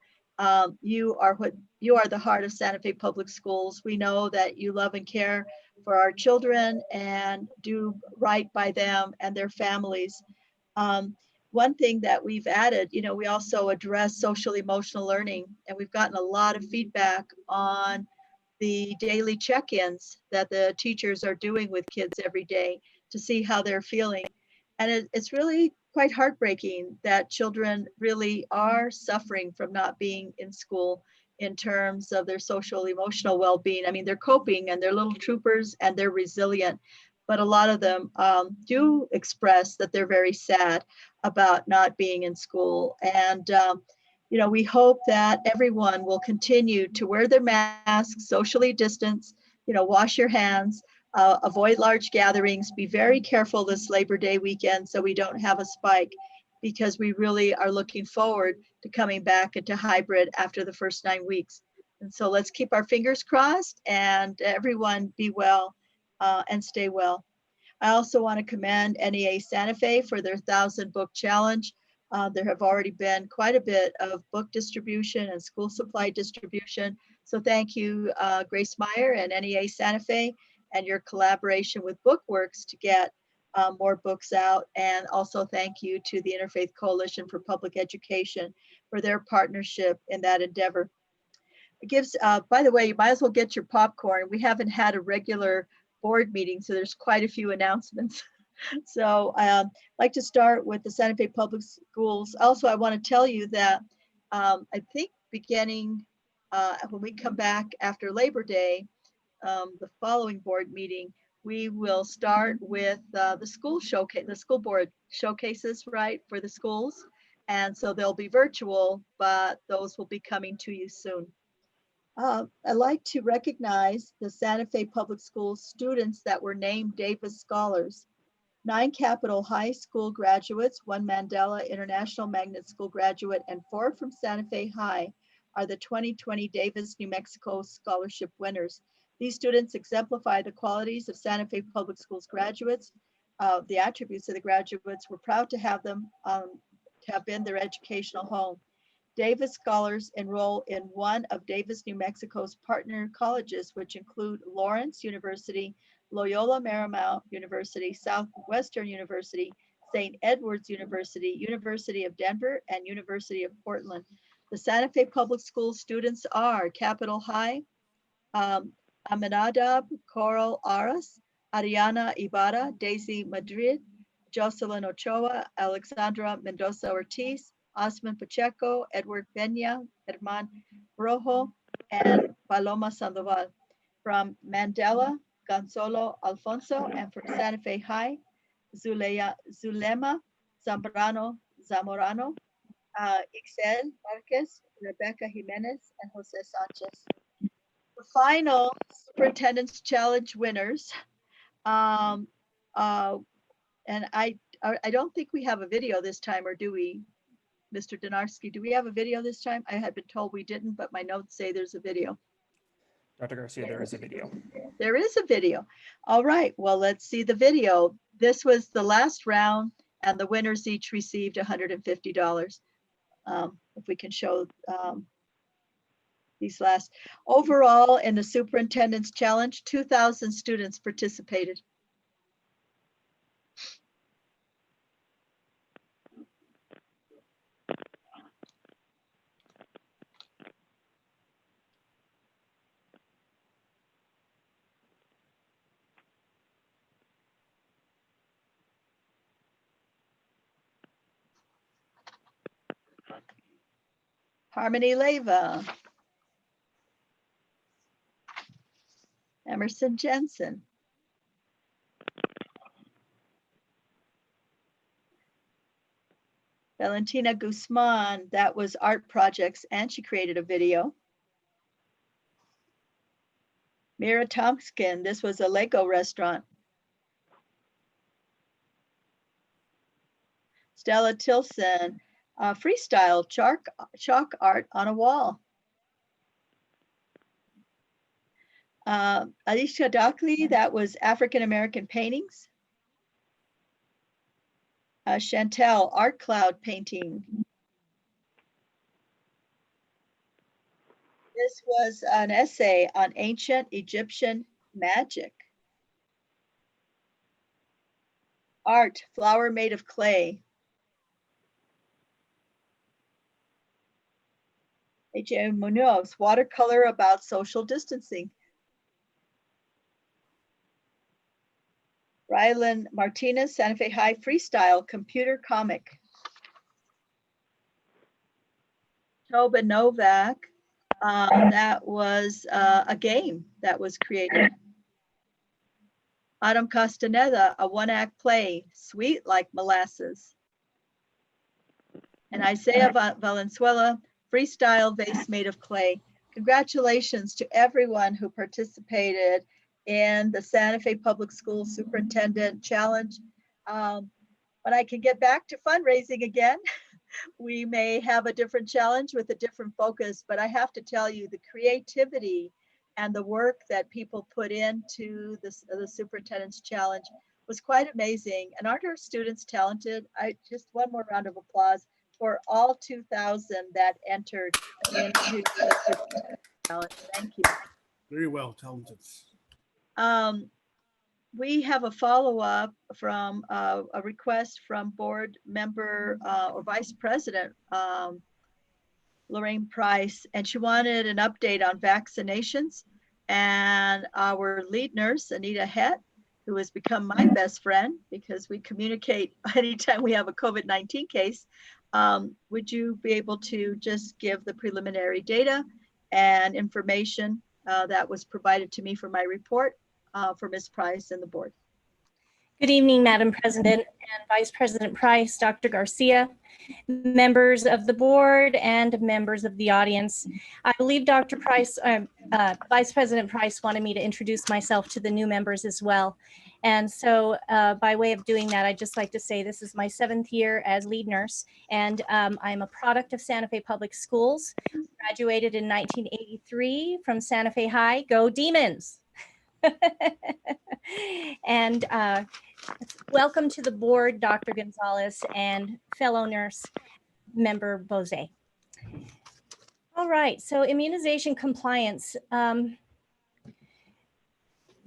Speaker 5: You are the heart of Santa Fe Public Schools. We know that you love and care for our children and do right by them and their families. One thing that we've added, we also address social emotional learning, and we've gotten a lot of feedback on the daily check-ins that the teachers are doing with kids every day to see how they're feeling. And it's really quite heartbreaking that children really are suffering from not being in school in terms of their social emotional well-being. I mean, they're coping and they're little troopers and they're resilient, but a lot of them do express that they're very sad about not being in school. And we hope that everyone will continue to wear their masks, socially distance, wash your hands, avoid large gatherings, be very careful this Labor Day weekend so we don't have a spike, because we really are looking forward to coming back into hybrid after the first 9 weeks. And so let's keep our fingers crossed and everyone be well and stay well. I also want to commend NEA Santa Fe for their 1,000 book challenge. There have already been quite a bit of book distribution and school supply distribution. So thank you, Grace Meyer and NEA Santa Fe, and your collaboration with Bookworks to get more books out. And also thank you to the Interfaith Coalition for Public Education for their partnership in that endeavor. It gives, by the way, you might as well get your popcorn. We haven't had a regular board meeting, so there's quite a few announcements. So I'd like to start with the Santa Fe Public Schools. Also, I want to tell you that I think beginning when we come back after Labor Day, the following board meeting, we will start with the school showcase, the school board showcases, right, for the schools. And so they'll be virtual, but those will be coming to you soon. I'd like to recognize the Santa Fe Public Schools students that were named Davis Scholars. 9 Capitol High School graduates, 1 Mandela International Magnet School graduate, and 4 from Santa Fe High are the 2020 Davis, New Mexico Scholarship winners. These students exemplify the qualities of Santa Fe Public Schools graduates, the attributes of the graduates. We're proud to have them to have been their educational home. Davis Scholars enroll in one of Davis, New Mexico's partner colleges, which include Lawrence University, Loyola Marymount University, Southwestern University, St. Edward's University, University of Denver, and University of Portland. The Santa Fe Public Schools students are Capitol High, Aminadab Coral Aras, Ariana Ibarra, Daisy Madrid, Jocelyn Ochoa, Alexandra Mendoza Ortiz, Osman Pacheco, Edward Peña, Herman Rojo, and Paloma Sandoval. From Mandela, Gonzalo Alfonso, and from Santa Fe High, Zulema Zambrano Zamorano, Ixel Marquez, Rebecca Jimenez, and Jose Sanchez. The final Superintendent's Challenge winners, and I don't think we have a video this time, or do we? Mr. Donarski, do we have a video this time? I had been told we didn't, but my notes say there's a video.
Speaker 10: Dr. Garcia, there is a video.
Speaker 5: There is a video. All right, well, let's see the video. This was the last round, and the winners each received $150. If we can show these last. Overall, in the Superintendent's Challenge, 2,000 students participated. Harmony Leva, Emerson Jensen, Valentina Guzman, that was art projects, and she created a video. Mira Tompkin, this was a Lego restaurant. Stella Tilson, freestyle chalk art on a wall. Alicia Dockley, that was African-American paintings. Chantel, art cloud painting. This was an essay on ancient Egyptian magic. Art, flower made of clay. H.A. Munoz, watercolor about social distancing. Rylan Martinez, Santa Fe High freestyle computer comic. Toba Novak, that was a game that was created. Adam Castaneda, a one-act play, sweet like molasses. And Isaiah Valenzuela, freestyle vase made of clay. Congratulations to everyone who participated in the Santa Fe Public Schools Superintendent Challenge. When I can get back to fundraising again, we may have a different challenge with a different focus, but I have to tell you, the creativity and the work that people put into this, the Superintendent's Challenge was quite amazing. And aren't our students talented? Just one more round of applause for all 2,000 that entered into the Superintendent's Challenge. Thank you.
Speaker 1: Very well talented.
Speaker 5: We have a follow-up from a request from board member or vice president Lorraine Price, and she wanted an update on vaccinations. And our lead nurse, Anita Het, who has become my best friend because we communicate anytime we have a COVID-19 case, would you be able to just give the preliminary data and information that was provided to me for my report for Ms. Price and the board?
Speaker 11: Good evening, Madam President and Vice President Price, Dr. Garcia, members of the board and members of the audience. I believe Dr. Price, Vice President Price wanted me to introduce myself to the new members as well. And so by way of doing that, I'd just like to say this is my 7th year as lead nurse, and I'm a product of Santa Fe Public Schools, graduated in 1983 from Santa Fe High. Go Demons! And welcome to the board, Dr. Gonzalez, and fellow nurse member Bose. All right, so immunization compliance.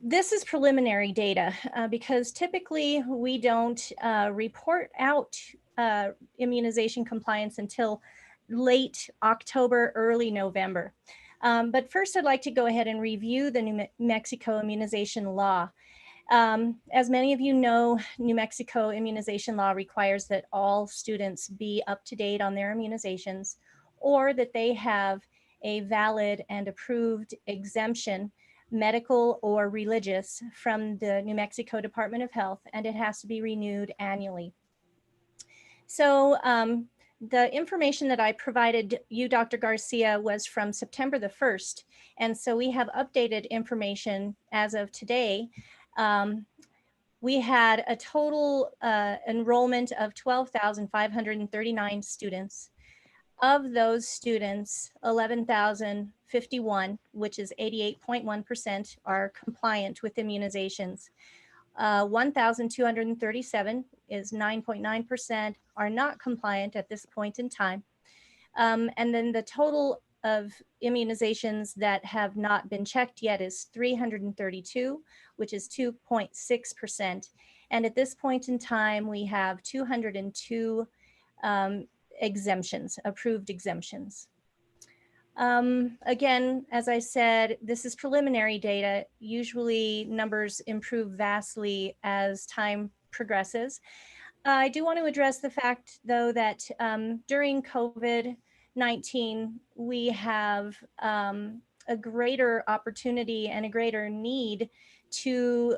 Speaker 11: This is preliminary data because typically we don't report out immunization compliance until late October, early November. But first, I'd like to go ahead and review the New Mexico immunization law. As many of you know, New Mexico immunization law requires that all students be up to date on their immunizations, or that they have a valid and approved exemption, medical or religious, from the New Mexico Department of Health, and it has to be renewed annually. So the information that I provided you, Dr. Garcia, was from September the 1st. And so we have updated information as of today. We had a total enrollment of 12,539 students. Of those students, 11,051, which is 88.1%, are compliant with immunizations. 1,237 is 9.9% are not compliant at this point in time. And then the total of immunizations that have not been checked yet is 332, which is 2.6%. And at this point in time, we have 202 exemptions, approved exemptions. Again, as I said, this is preliminary data. Usually numbers improve vastly as time progresses. I do want to address the fact, though, that during COVID-19, we have a greater opportunity and a greater need to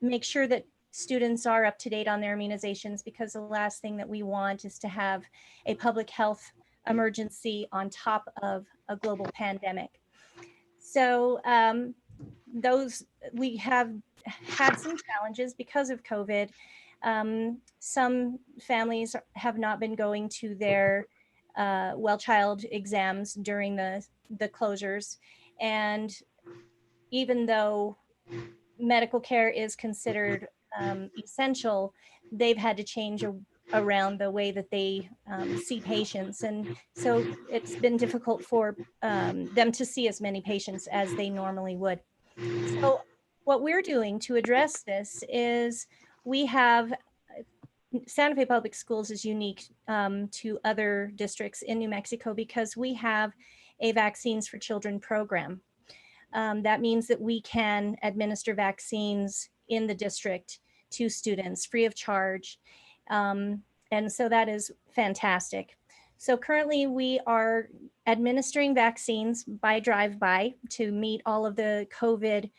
Speaker 11: make sure that students are up to date on their immunizations, because the last thing that we want is to have a public health emergency on top of a global pandemic. So we have had some challenges because of COVID. Some families have not been going to their well child exams during the closures. And even though medical care is considered essential, they've had to change around the way that they see patients. And so it's been difficult for them to see as many patients as they normally would. So what we're doing to address this is we have Santa Fe Public Schools is unique to other districts in New Mexico because we have a Vaccines for Children program. That means that we can administer vaccines in the district to students free of charge. And so that is fantastic. So currently we are administering vaccines by drive-by to meet all of the COVID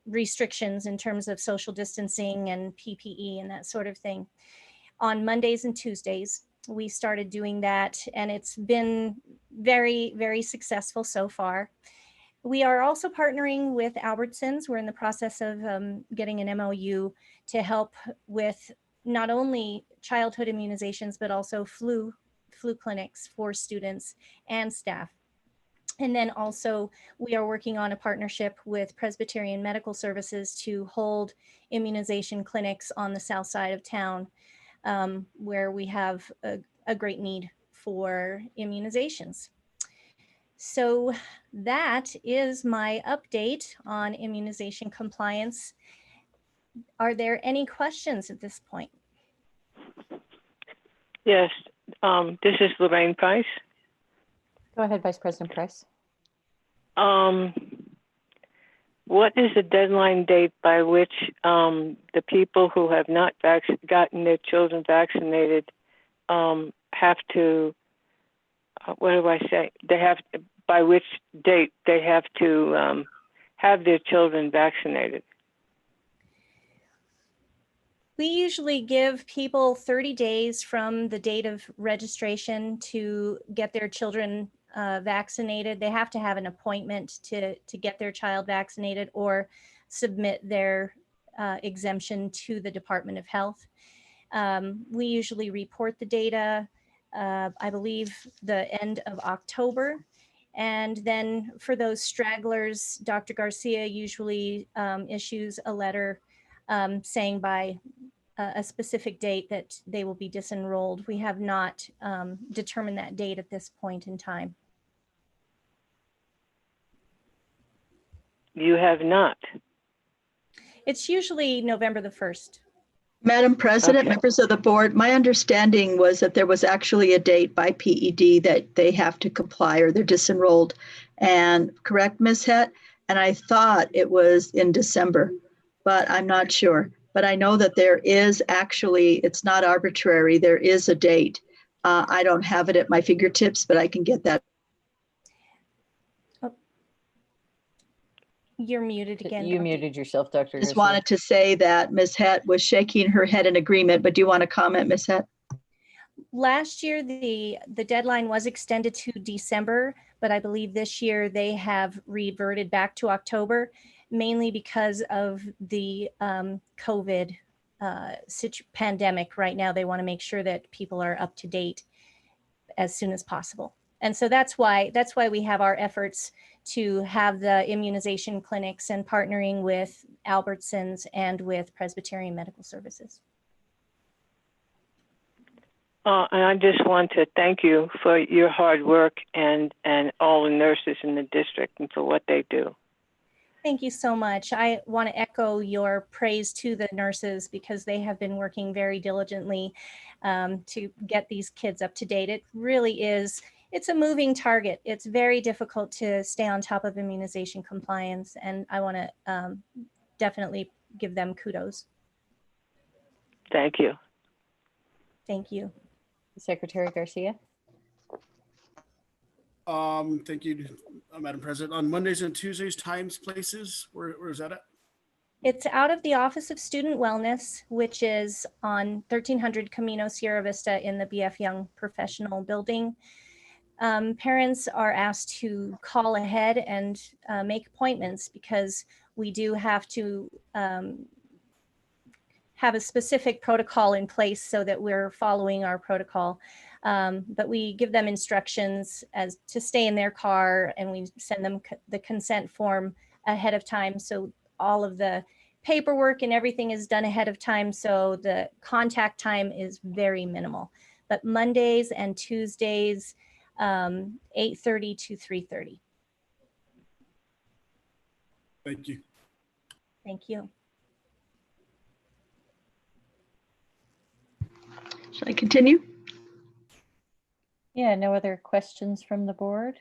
Speaker 11: restrictions in terms of social distancing and PPE and that sort of thing. On Mondays and Tuesdays, we started doing that, and it's been very, very successful so far. We are also partnering with Albertsons. We're in the process of getting an MOU to help with not only childhood immunizations, but also flu clinics for students and staff. And then also we are working on a partnership with Presbyterian Medical Services to hold immunization clinics on the south side of town, where we have a great need for immunizations. So that is my update on immunization compliance. Are there any questions at this point?
Speaker 8: Yes, this is Lorraine Price.
Speaker 2: Go ahead, Vice President Price.
Speaker 8: What is the deadline date by which the people who have not gotten their children vaccinated have to, what do I say? They have to, by which date they have to have their children vaccinated?
Speaker 11: We usually give people 30 days from the date of registration to get their children vaccinated. They have to have an appointment to get their child vaccinated or submit their exemption to the Department of Health. We usually report the data, I believe, the end of October. And then for those stragglers, Dr. Garcia usually issues a letter saying by a specific date that they will be disenrolled. We have not determined that date at this point in time.
Speaker 8: You have not?
Speaker 11: It's usually November the 1st.
Speaker 5: Madam President,
Speaker 8: Okay.
Speaker 5: members of the board, my understanding was that there was actually a date by PED that they have to comply or they're disenrolled. And correct, Ms. Het? And I thought it was in December, but I'm not sure. But I know that there is actually, it's not arbitrary, there is a date. I don't have it at my fingertips, but I can get that.
Speaker 11: You're muted again.
Speaker 2: You
Speaker 11: Dr.
Speaker 2: muted yourself, Dr.
Speaker 5: Just
Speaker 2: Garcia.
Speaker 5: wanted to say that Ms. Het was shaking her head in agreement, but do you want to comment, Ms. Het?
Speaker 11: Last year, the deadline was extended to December, but I believe this year they have reverted back to October, mainly because of the COVID pandemic right now. They want to make sure that people are up to date as soon as possible. And so that's why we have our efforts to have the immunization clinics and partnering with Albertsons and with Presbyterian Medical Services.
Speaker 8: And I just want to thank you for your hard work and all the nurses in the district and for what they do.
Speaker 11: Thank you so much. I want to echo your praise to the nurses because they have been working very diligently to get these kids up to date. It really is, it's a moving target. It's very difficult to stay on top of immunization compliance, and I want to definitely give them kudos.
Speaker 8: Thank you.
Speaker 11: Thank you.
Speaker 2: Secretary Garcia.
Speaker 1: Thank you, Madam President. On Mondays and Tuesdays, times, places, where is that at?
Speaker 11: It's out of the Office of Student Wellness, which is on 1300 Camino Sierra Vista in the BF Young Professional Building. Parents are asked to call ahead and make appointments because we do have to have a specific protocol in place so that we're following our protocol. But we give them instructions as to stay in their car, and we send them the consent form ahead of time. So all of the paperwork and everything is done ahead of time. So the contact time is very minimal. But Mondays and Tuesdays, 8:30 to 3:30.
Speaker 1: Thank you.
Speaker 11: Thank you.
Speaker 5: Should I continue?
Speaker 2: Yeah, no other questions from the board?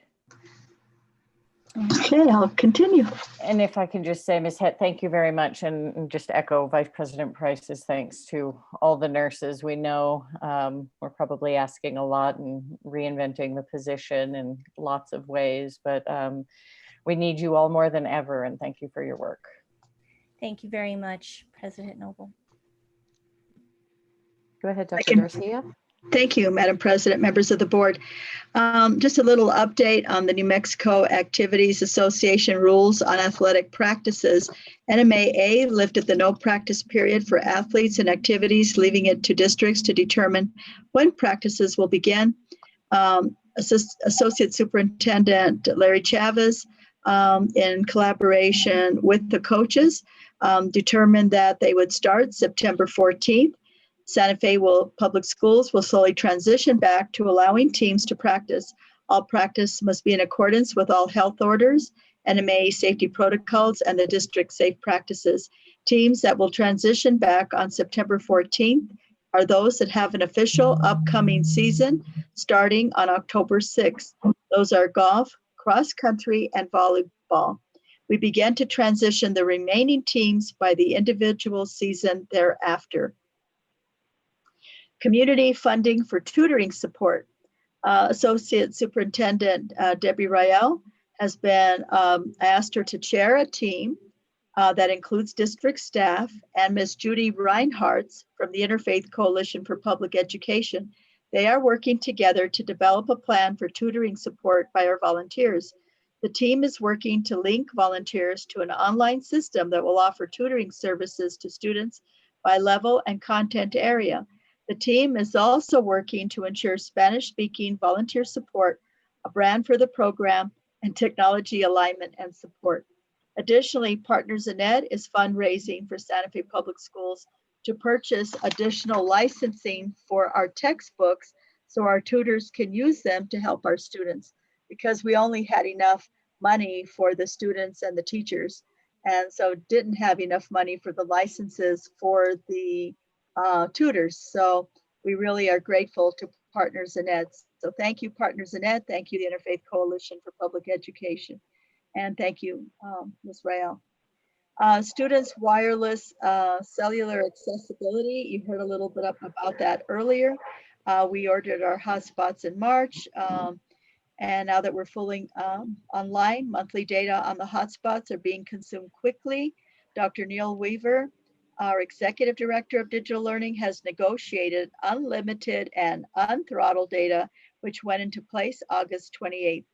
Speaker 5: Okay, I'll continue.
Speaker 2: And if I can just say, Ms. Het, thank you very much, and just echo Vice President Price's thanks to all the nurses. We know we're probably asking a lot and reinventing the position in lots of ways, but we need you all more than ever, and thank you for your work.
Speaker 11: Thank you very much, President Noble.
Speaker 2: Go ahead, Dr. Garcia.
Speaker 5: Thank you, Madam President, members of the board. Just a little update on the New Mexico Activities Association rules on athletic practices. NMAA lifted the no practice period for athletes and activities, leaving it to districts to determine when practices will begin. Associate Superintendent Larry Chavez, in collaboration with the coaches, determined that they would start September 14th. Santa Fe Public Schools will slowly transition back to allowing teams to practice. All practice must be in accordance with all health orders, NMA safety protocols, and the district safe practices. Teams that will transition back on September 14th are those that have an official upcoming season starting on October 6th. Those are golf, cross country, and volleyball. We began to transition the remaining teams by the individual season thereafter. Community funding for tutoring support. Associate Superintendent Debbie Rael has been asked her to chair a team that includes district staff and Ms. Judy Reinhardt from the Interfaith Coalition for Public Education. They are working together to develop a plan for tutoring support by our volunteers. The team is working to link volunteers to an online system that will offer tutoring services to students by level and content area. The team is also working to ensure Spanish-speaking volunteer support, a brand for the program, and technology alignment and support. Additionally, Partners in Ed is fundraising for Santa Fe Public Schools to purchase additional licensing for our textbooks so our tutors can use them to help our students, because we only had enough money for the students and the teachers, and so didn't have enough money for the licenses for the tutors. So we really are grateful to Partners in Ed. So thank you, Partners in Ed. Thank you, the Interfaith Coalition for Public Education. And thank you, Ms. Rael. Students' wireless cellular accessibility. You heard a little bit about that earlier. We ordered our hotspots in March. And now that we're fully online, monthly data on the hotspots are being consumed quickly. Dr. Neil Weaver, our Executive Director of Digital Learning, has negotiated unlimited and unthrottled data, which went into place August 28th.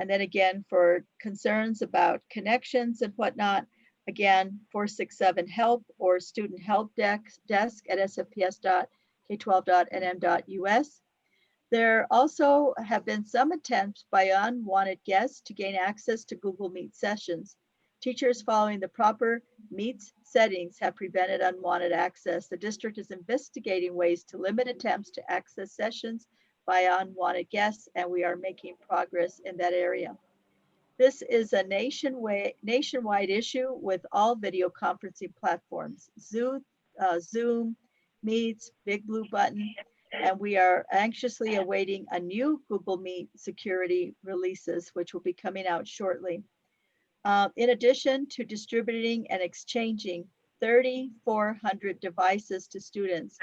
Speaker 5: And then again, for concerns about connections and whatnot, again, 467-HELP or student help desk at sfps.k12.nm.us. There also have been some attempts by unwanted guests to gain access to Google Meet sessions. Teachers following the proper Meets settings have prevented unwanted access. The district is investigating ways to limit attempts to access sessions by unwanted guests, and we are making progress in that area. This is a nationwide issue with all video conferencing platforms, Zoom, Meets, Big Blue Button, and we are anxiously awaiting a new Google Meet security releases, which will be coming out shortly. In addition to distributing and exchanging 3,400 devices to students,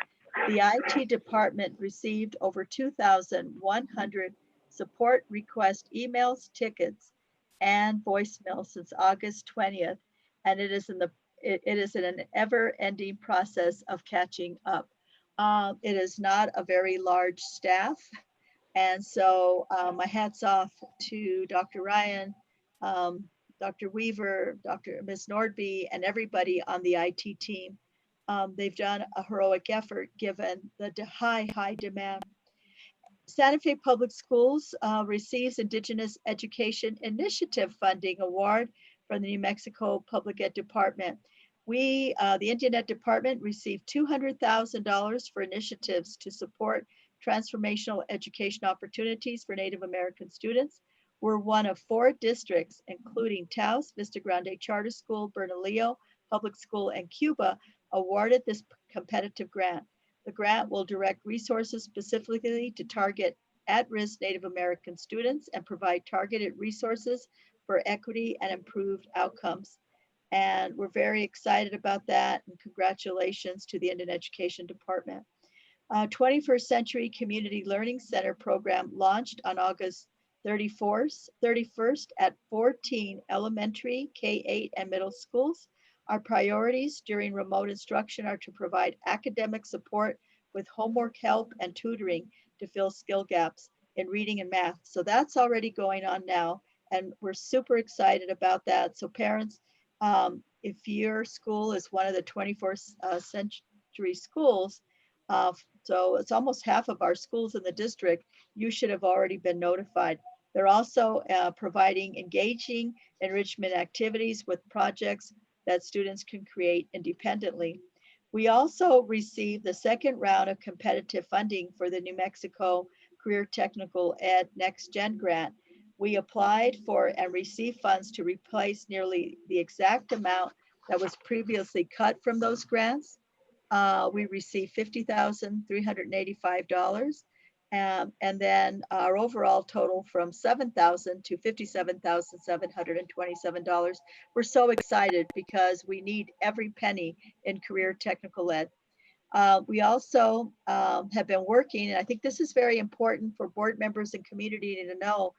Speaker 5: the IT department received over 2,100 support request emails, tickets, and voicemails since August 20th, and it is it is an ever-ending process of catching up. It is not a very large staff. And so my hat's off to Dr. Ryan, Dr. Weaver, Ms. Nordby, and everybody on the IT team. They've done a heroic effort given the high demand. Santa Fe Public Schools receives Indigenous Education Initiative Funding Award from the New Mexico Public Ed Department. The Indian Ed Department received $200,000 for initiatives to support transformational education opportunities for Native American students. We're one of 4 districts, including Taos, Vista Grande Charter School, Bernalillo Public School, and Cuba, awarded this competitive grant. The grant will direct resources specifically to target at-risk Native American students and provide targeted resources for equity and improved outcomes. And we're very excited about that, and congratulations to the Indian Education Department. 21st Century Community Learning Center program launched on August 31st at 14 elementary, K-8, and middle schools. Our priorities during remote instruction are to provide academic support with homework help and tutoring to fill skill gaps in reading and math. So that's already going on now, and we're super excited about that. So parents, if your school is one of the 24th century schools, so it's almost half of our schools in the district, you should have already been notified. They're also providing engaging enrichment activities with projects that students can create independently. We also received the second round of competitive funding for the New Mexico Career Technical Ed Next Gen Grant. We applied for and received funds to replace nearly the exact amount that was previously cut from those grants. We received $50,385. And then our overall total from $7,000 to $57,727. We're so excited because we need every penny in career technical ed. We also have been working, and I think this is very important for board members and community to know,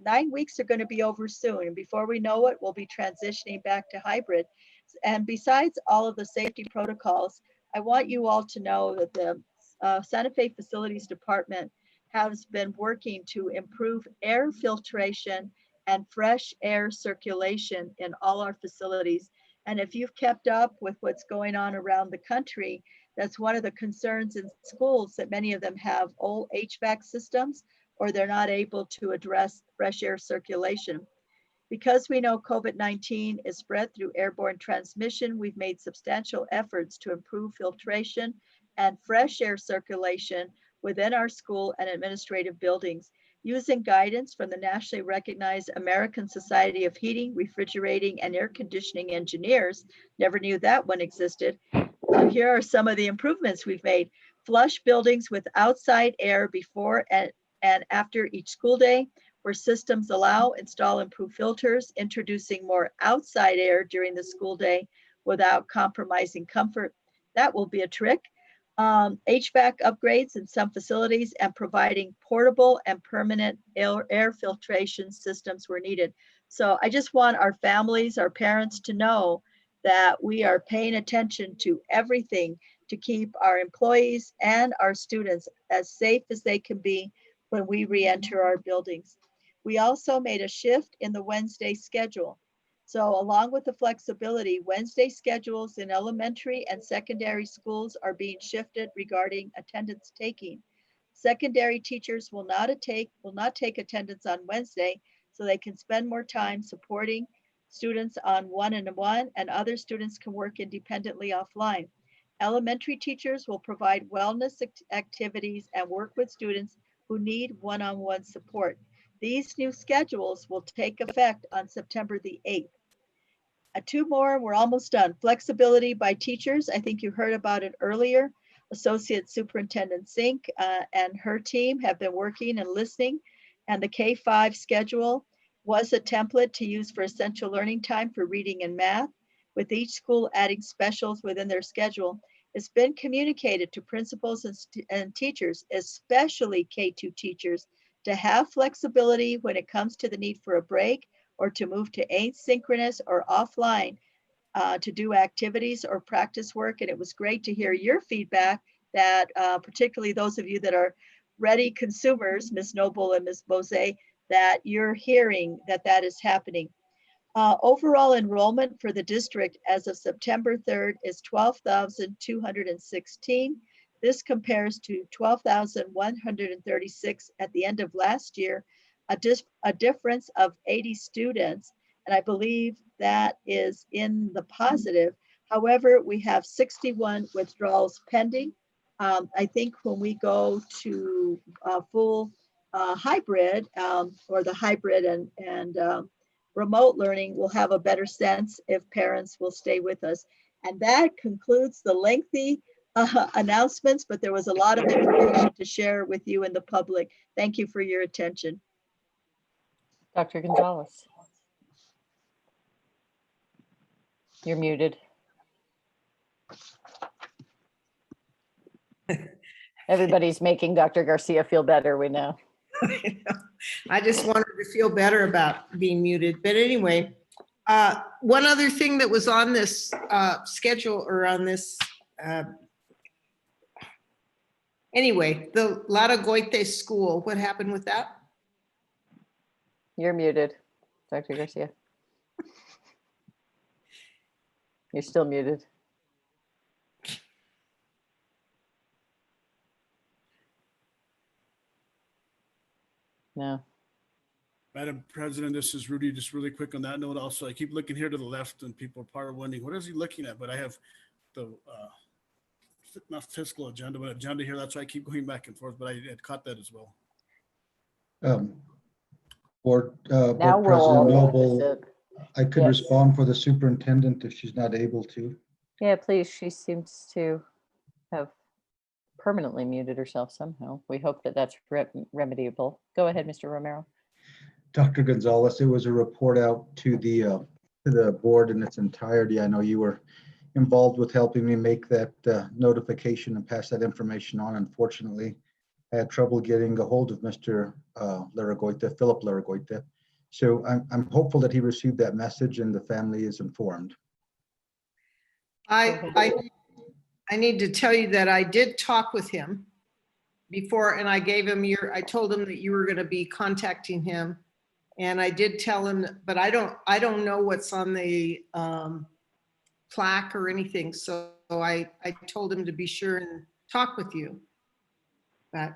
Speaker 5: 9 weeks are going to be over soon. And before we know it, we'll be transitioning back to hybrid. And besides all of the safety protocols, I want you all to know that the Santa Fe Facilities Department has been working to improve air filtration and fresh air circulation in all our facilities. And if you've kept up with what's going on around the country, that's one of the concerns in schools, that many of them have old HVAC systems or they're not able to address fresh air circulation. Because we know COVID-19 is spread through airborne transmission, we've made substantial efforts to improve filtration and fresh air circulation within our school and administrative buildings, using guidance from the nationally recognized American Society of Heating, Refrigerating, and Air Conditioning Engineers. Never knew that one existed. Here are some of the improvements we've made. Flush buildings with outside air before and after each school day, where systems allow, install improved filters, introducing more outside air during the school day without compromising comfort. That will be a trick. HVAC upgrades in some facilities and providing portable and permanent air filtration systems were needed. So I just want our families, our parents to know that we are paying attention to everything to keep our employees and our students as safe as they can be when we re-enter our buildings. We also made a shift in the Wednesday schedule. So along with the flexibility, Wednesday schedules in elementary and secondary schools are being shifted regarding attendance taking. Secondary teachers will not take attendance on Wednesday, so they can spend more time supporting students on one-on-one, and other students can work independently offline. Elementary teachers will provide wellness activities and work with students who need one-on-one support. These new schedules will take effect on September the 8th. 2 more, we're almost done. Flexibility by teachers. I think you heard about it earlier. Associate Superintendent Zink and her team have been working and listening, and the K-5 schedule was a template to use for essential learning time for reading and math, with each school adding specials within their schedule. It's been communicated to principals and teachers, especially K-2 teachers, to have flexibility when it comes to the need for a break or to move to asynchronous or offline to do activities or practice work. And it was great to hear your feedback that particularly those of you that are ready consumers, Ms. Noble and Ms. Bose, that you're hearing that that is happening. Overall enrollment for the district as of September 3rd is 12,216. This compares to 12,136 at the end of last year, a difference of 80 students. And I believe that is in the positive. However, we have 61 withdrawals pending. I think when we go to full hybrid or the hybrid and remote learning, we'll have a better sense if parents will stay with us. And that concludes the lengthy announcements, but there was a lot of information to share with you and the public. Thank you for your attention.
Speaker 2: Dr. Gonzalez. You're muted. Everybody's making Dr. Garcia feel better, we know.
Speaker 3: I just wanted to feel better about being muted. But anyway, one other thing that was on this schedule or on this, anyway, the Lada Goite school, what happened with that?
Speaker 2: You're muted, Dr. Garcia. You're still muted. No.
Speaker 1: Madam President, this is Rudy. Just really quick on that note. Also, I keep looking here to the left and people are probably wondering, what is he looking at? But I have the, not fiscal agenda, but agenda here. That's why I keep going back and forth, but I had caught that as well.
Speaker 12: Board
Speaker 2: Now we're
Speaker 12: President
Speaker 2: all
Speaker 12: Noble,
Speaker 2: interested.
Speaker 12: I could
Speaker 2: Yes.
Speaker 12: respond for the superintendent if she's not able to.
Speaker 2: Yeah, please. She seems to have permanently muted herself somehow. We hope that that's remediable. Go ahead, Mr. Romero.
Speaker 12: Dr. Gonzalez, it was a report out to the board in its entirety. I know you were involved with helping me make that notification and pass that information on. Unfortunately, I had trouble getting a hold of Mr. Philip Larragoita. So I'm hopeful that he received that message and the family is informed.
Speaker 3: I need to tell you that I did talk with him before, and I gave him I told him that you were going to be contacting him, and I did tell him, but I don't know what's on the plaque or anything, so I told him to be sure and talk with you. But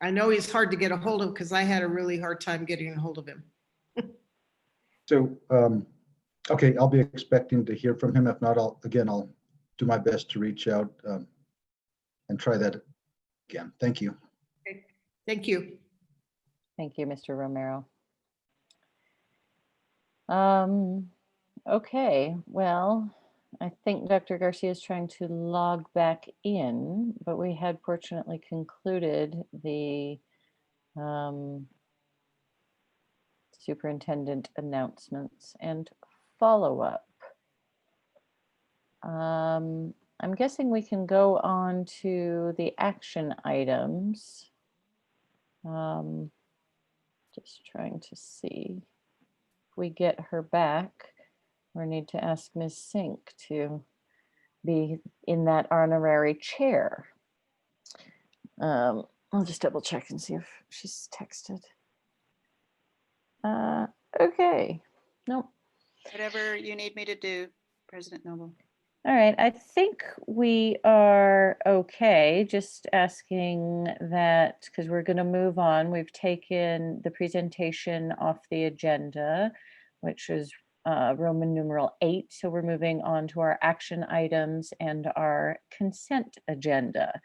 Speaker 3: I know he's hard to get a hold of because I had a really hard time getting a hold of him.
Speaker 12: So, okay, I'll be expecting to hear from him. If not, I'll do my best to reach out and try that again. Thank you.
Speaker 3: Okay. Thank you.
Speaker 2: Thank you, Mr. Romero. Okay, well, I think Dr. Garcia is trying to log back in, but we had fortunately concluded the superintendent announcements and follow-up. I'm guessing we can go on to the action items. Just trying to see if we get her back. We need to ask Ms. Sink to be in that honorary chair. I'll just double check and see if she's texted. Okay, nope.
Speaker 13: Whatever you need me to do, President Noble.
Speaker 2: All right, I think we are okay. Just asking that, because we're going to move on. We've taken the presentation off the agenda, which is Roman numeral 8. So we're moving on to our action items and our consent agenda.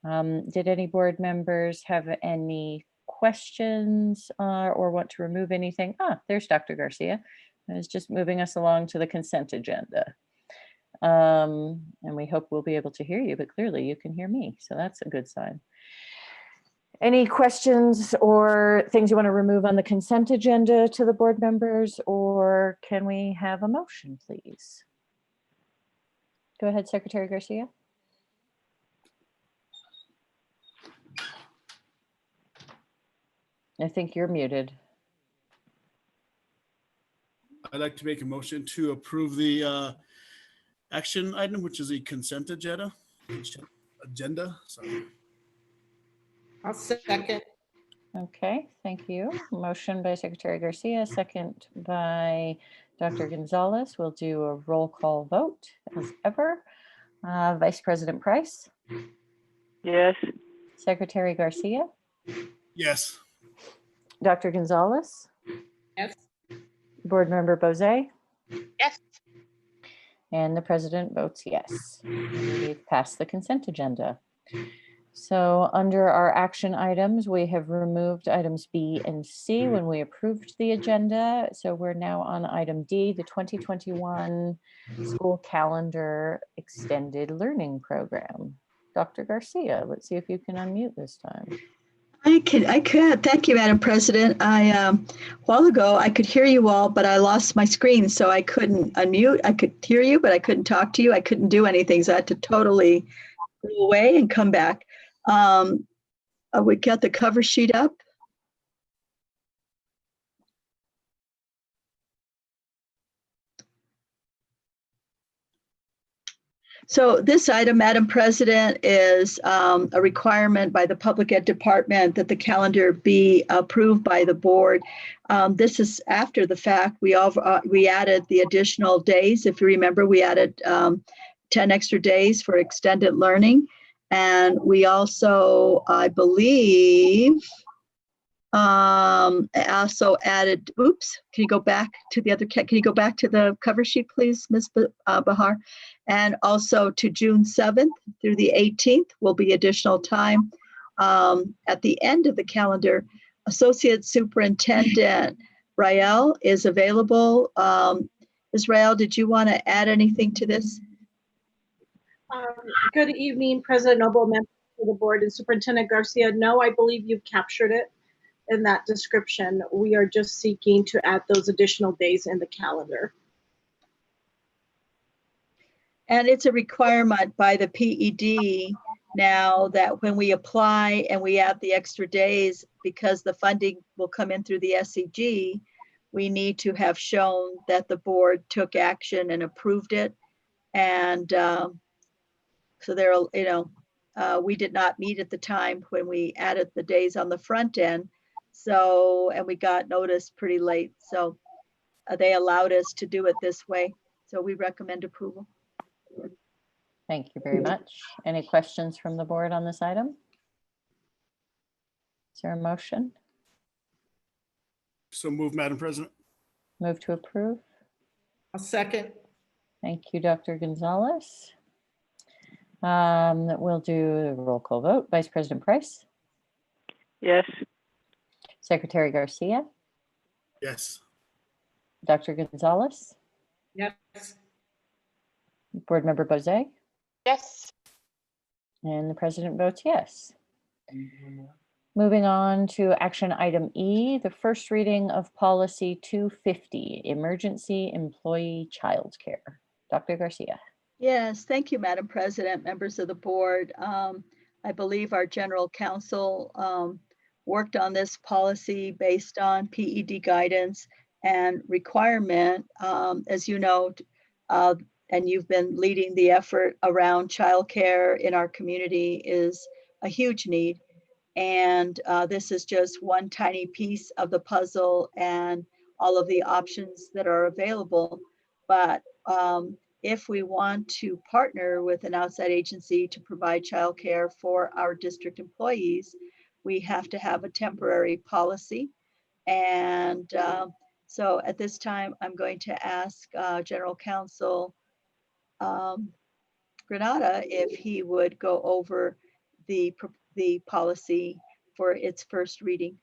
Speaker 2: Did any board members have any questions or want to remove anything? There's Dr. Garcia. I was just moving us along to the consent agenda. And we hope we'll be able to hear you, but clearly you can hear me. So that's a good sign. Any questions or things you want to remove on the consent agenda to the board members, or can we have a motion, please? Go ahead, Secretary Garcia. I think you're muted.
Speaker 1: I'd like to make a motion to approve the action item, which is a consent agenda. Sorry.
Speaker 3: I'll second.
Speaker 2: Okay, thank you. Motion by Secretary Garcia, second by Dr. Gonzalez. We'll do a roll call vote as ever. Vice President Price,
Speaker 8: Yes.
Speaker 2: Secretary Garcia,
Speaker 1: Yes.
Speaker 2: Dr. Gonzalez,
Speaker 3: Yes.
Speaker 2: Board Member Bozay,
Speaker 4: Yes.
Speaker 2: and the President votes yes. We've passed the consent agenda. So under our action items, we have removed items B and C when we approved the agenda. So we're now on item D, the 2021 school calendar extended learning program. Dr. Garcia, let's see if you can unmute this time.
Speaker 5: I could. Thank you, Madam President. A while ago, I could hear you all, but I lost my screen, so I couldn't unmute. I could hear you, but I couldn't talk to you. I couldn't do anything, so I had to totally go away and come back. We got the cover sheet up. So this item, Madam President, is a requirement by the Public Ed Department that the calendar be approved by the board. This is after the fact. We added the additional days. If you remember, we added 10 extra days for extended learning. And we also, I believe, also added, oops, can you go back to the other, can you go back to the cover sheet, please, Ms. Bahar? And also to June 7th through the 18th will be additional time. At the end of the calendar, Associate Superintendent Rael is available. Ms. Rael, did you want to add anything to this?
Speaker 14: Good evening, President Noble, members of the board, and Superintendent Garcia. No, I believe you've captured it in that description. We are just seeking to add those additional days in the calendar.
Speaker 5: And it's a requirement by the PED now that when we apply and we add the extra days, because the funding will come in through the SEG, we need to have shown that the board took action and approved it. And so there, we did not meet at the time when we added the days on the front end. So, and we got notice pretty late. So they allowed us to do it this way. So we recommend approval.
Speaker 2: Thank you very much. Any questions from the board on this item? Is there a motion?
Speaker 1: So move, Madam President.
Speaker 2: Move to approve.
Speaker 3: I'll second.
Speaker 2: Thank you, Dr. Gonzalez. We'll do a roll call vote. Vice President Price,
Speaker 8: Yes.
Speaker 2: Secretary Garcia,
Speaker 1: Yes.
Speaker 2: Dr. Gonzalez,
Speaker 3: Yes.
Speaker 2: Board Member Bozay,
Speaker 4: Yes.
Speaker 2: and the President votes yes. Moving on to action item E, the first reading of policy 250, emergency employee childcare. Dr. Garcia.
Speaker 5: Yes, thank you, Madam President, members of the board. I believe our general counsel worked on this policy based on PED guidance and requirement. As you know, and you've been leading the effort around childcare in our community, is a huge need. And this is just one tiny piece of the puzzle and all of the options that are available. But if we want to partner with an outside agency to provide childcare for our district employees, we have to have a temporary policy. And so at this time, I'm going to ask General Counsel Granada if he would go over the policy for its first reading.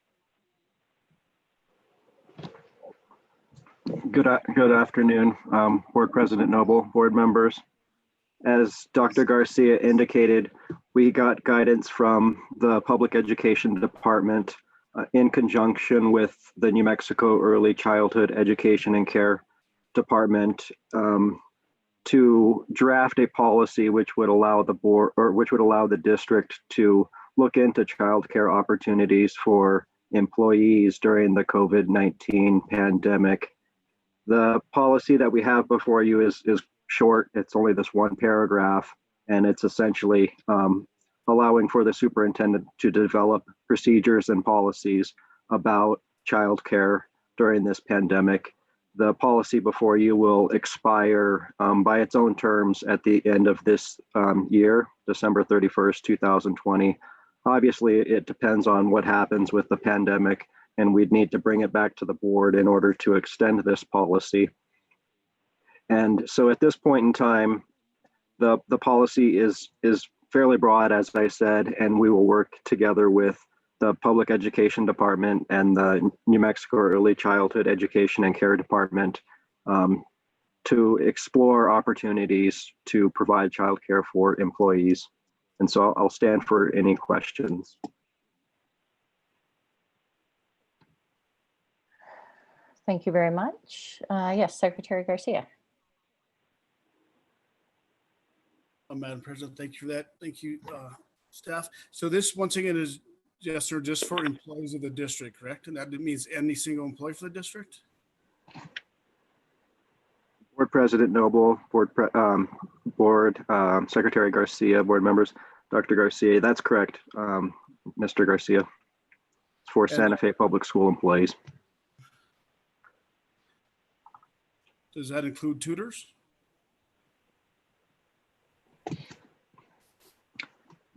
Speaker 15: Good afternoon, Board President Noble, board members. As Dr. Garcia indicated, we got guidance from the Public Education Department in conjunction with the New Mexico Early Childhood Education and Care Department to draft a policy which would allow the board, or which would allow the district to look into childcare opportunities for employees during the COVID-19 pandemic. The policy that we have before you is short. It's only this one paragraph, and it's essentially allowing for the superintendent to develop procedures and policies about childcare during this pandemic. The policy before you will expire by its own terms at the end of this year, December 31st, 2020. Obviously, it depends on what happens with the pandemic, and we'd need to bring it back to the board in order to extend this policy. And so at this point in time, the policy is fairly broad, as I said, and we will work together with the Public Education Department and the New Mexico Early Childhood Education and Care Department to explore opportunities to provide childcare for employees. And so I'll stand for any questions.
Speaker 2: Thank you very much. Yes, Secretary Garcia.
Speaker 1: Madam President, thank you for that. Thank you, staff. So this, once again, is just for employees of the district, correct? And that means any single employee for the district?
Speaker 15: Board President Noble, Board Secretary Garcia, board members, Dr. Garcia, that's correct, Mr. Garcia. It's for Santa Fe Public School employees.
Speaker 1: Does that include tutors?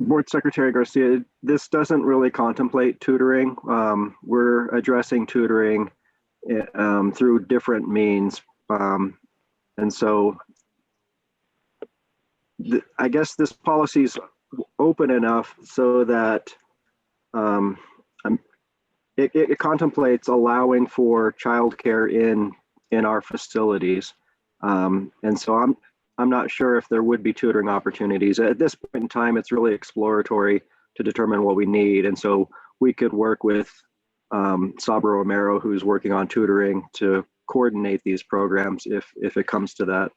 Speaker 15: Board Secretary Garcia, this doesn't really contemplate tutoring. We're addressing tutoring through different means. And so I guess this policy is open enough so that it contemplates allowing for childcare in our facilities. And so I'm not sure if there would be tutoring opportunities. At this point in time, it's really exploratory to determine what we need. And so we could work with Sabra Romero, who's working on tutoring, to coordinate these programs if it comes to that.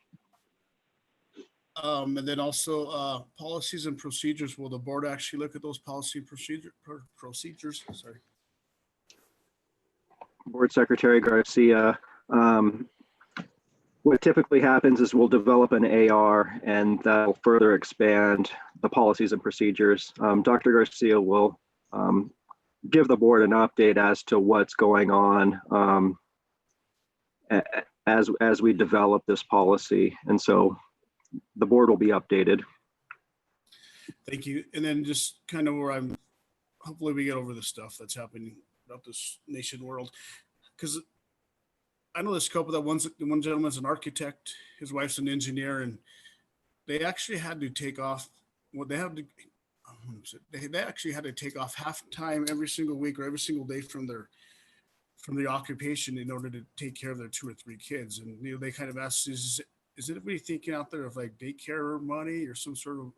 Speaker 1: And then also policies and procedures. Will the board actually look at those policy procedures? Sorry.
Speaker 15: Board Secretary Garcia, what typically happens is we'll develop an AR and that'll further expand the policies and procedures. Dr. Garcia will give the board an update as to what's going on as we develop this policy. And so the board will be updated.
Speaker 1: Thank you. And then just kind of where hopefully we get over the stuff that's happening about this nation world. Because I know this couple that one gentleman's an architect, his wife's an engineer, and they actually had to take off. Well, they actually had to take off half time every single week or every single day from the occupation in order to take care of their 2 or 3 kids. And they kind of asked, is anybody thinking out there of like daycare money or some sort of?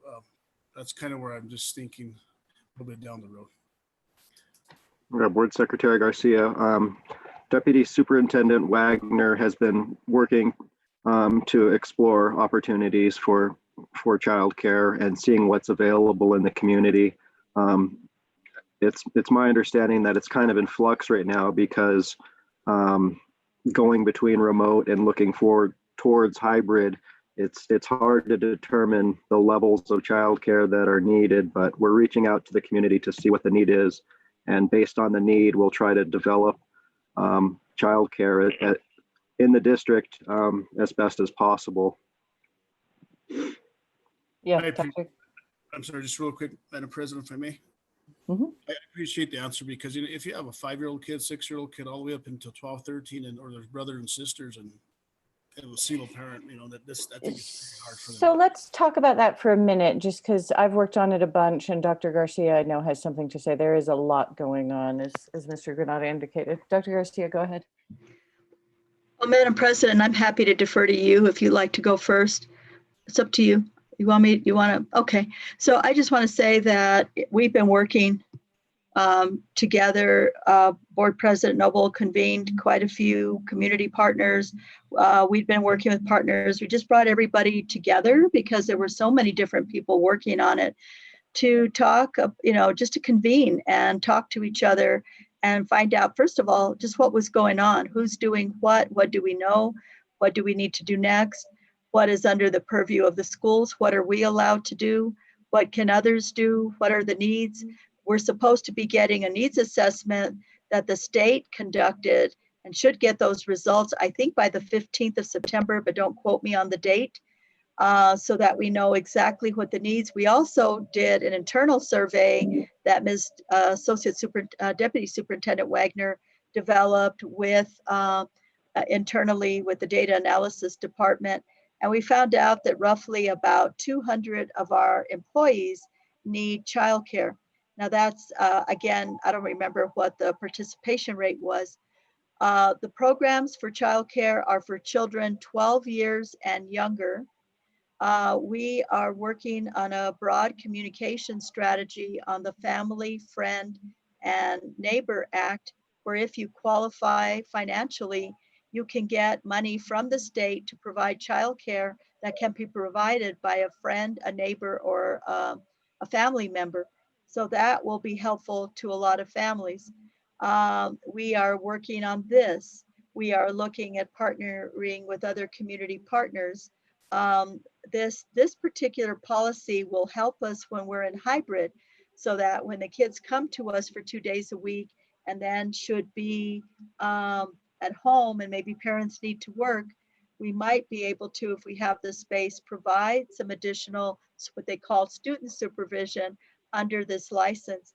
Speaker 1: That's kind of where I'm just thinking a little bit down the road.
Speaker 15: Board Secretary Garcia. Deputy Superintendent Wagner has been working to explore opportunities for childcare and seeing what's available in the community. It's my understanding that it's kind of in flux right now because going between remote and looking forward towards hybrid, it's hard to determine the levels of childcare that are needed, but we're reaching out to the community to see what the need is. And based on the need, we'll try to develop childcare in the district as best as possible.
Speaker 2: Yeah,
Speaker 1: I'm sorry, just real quick, Madam President, if I may. I appreciate the answer because if you have a 5-year-old kid, 6-year-old kid, all the way up until 12, 13, or there's brothers and sisters and a single parent, I think it's hard for them.
Speaker 2: So let's talk about that for a minute, just because I've worked on it a bunch, and Dr. Garcia, I know, has something to say. There is a lot going on, as Mr. Granada indicated. Dr. Garcia, go ahead.
Speaker 5: Well, Madam President, I'm happy to defer to you if you'd like to go first. It's up to you. Okay. So I just want to say that we've been working together. Board President Noble convened quite a few community partners. We've been working with partners. We just brought everybody together because there were so many different people working on it to talk, just to convene and talk to each other and find out, first of all, just what was going on, who's doing what do we know, what do we need to do next, what is under the purview of the schools, what are we allowed to do, what can others do, what are the needs. We're supposed to be getting a needs assessment that the state conducted and should get those results, I think by the 15th of September, but don't quote me on the date, so that we know exactly what the needs. We also did an internal survey that Ms. Deputy Superintendent Wagner developed with internally with the data analysis department. And we found out that roughly about 200 of our employees need childcare. Now that's, again, I don't remember what the participation rate was. The programs for childcare are for children 12 years and younger. We are working on a broad communication strategy on the Family, Friend, and Neighbor Act, where if you qualify financially, you can get money from the state to provide childcare that can be provided by a friend, a neighbor, or a family member. So that will be helpful to a lot of families. We are working on this. We are looking at partnering with other community partners. This particular policy will help us when we're in hybrid, so that when the kids come to us for 2 days a week and then should be at home and maybe parents need to work, we might be able to, if we have the space, provide some additional, what they call student supervision under this license.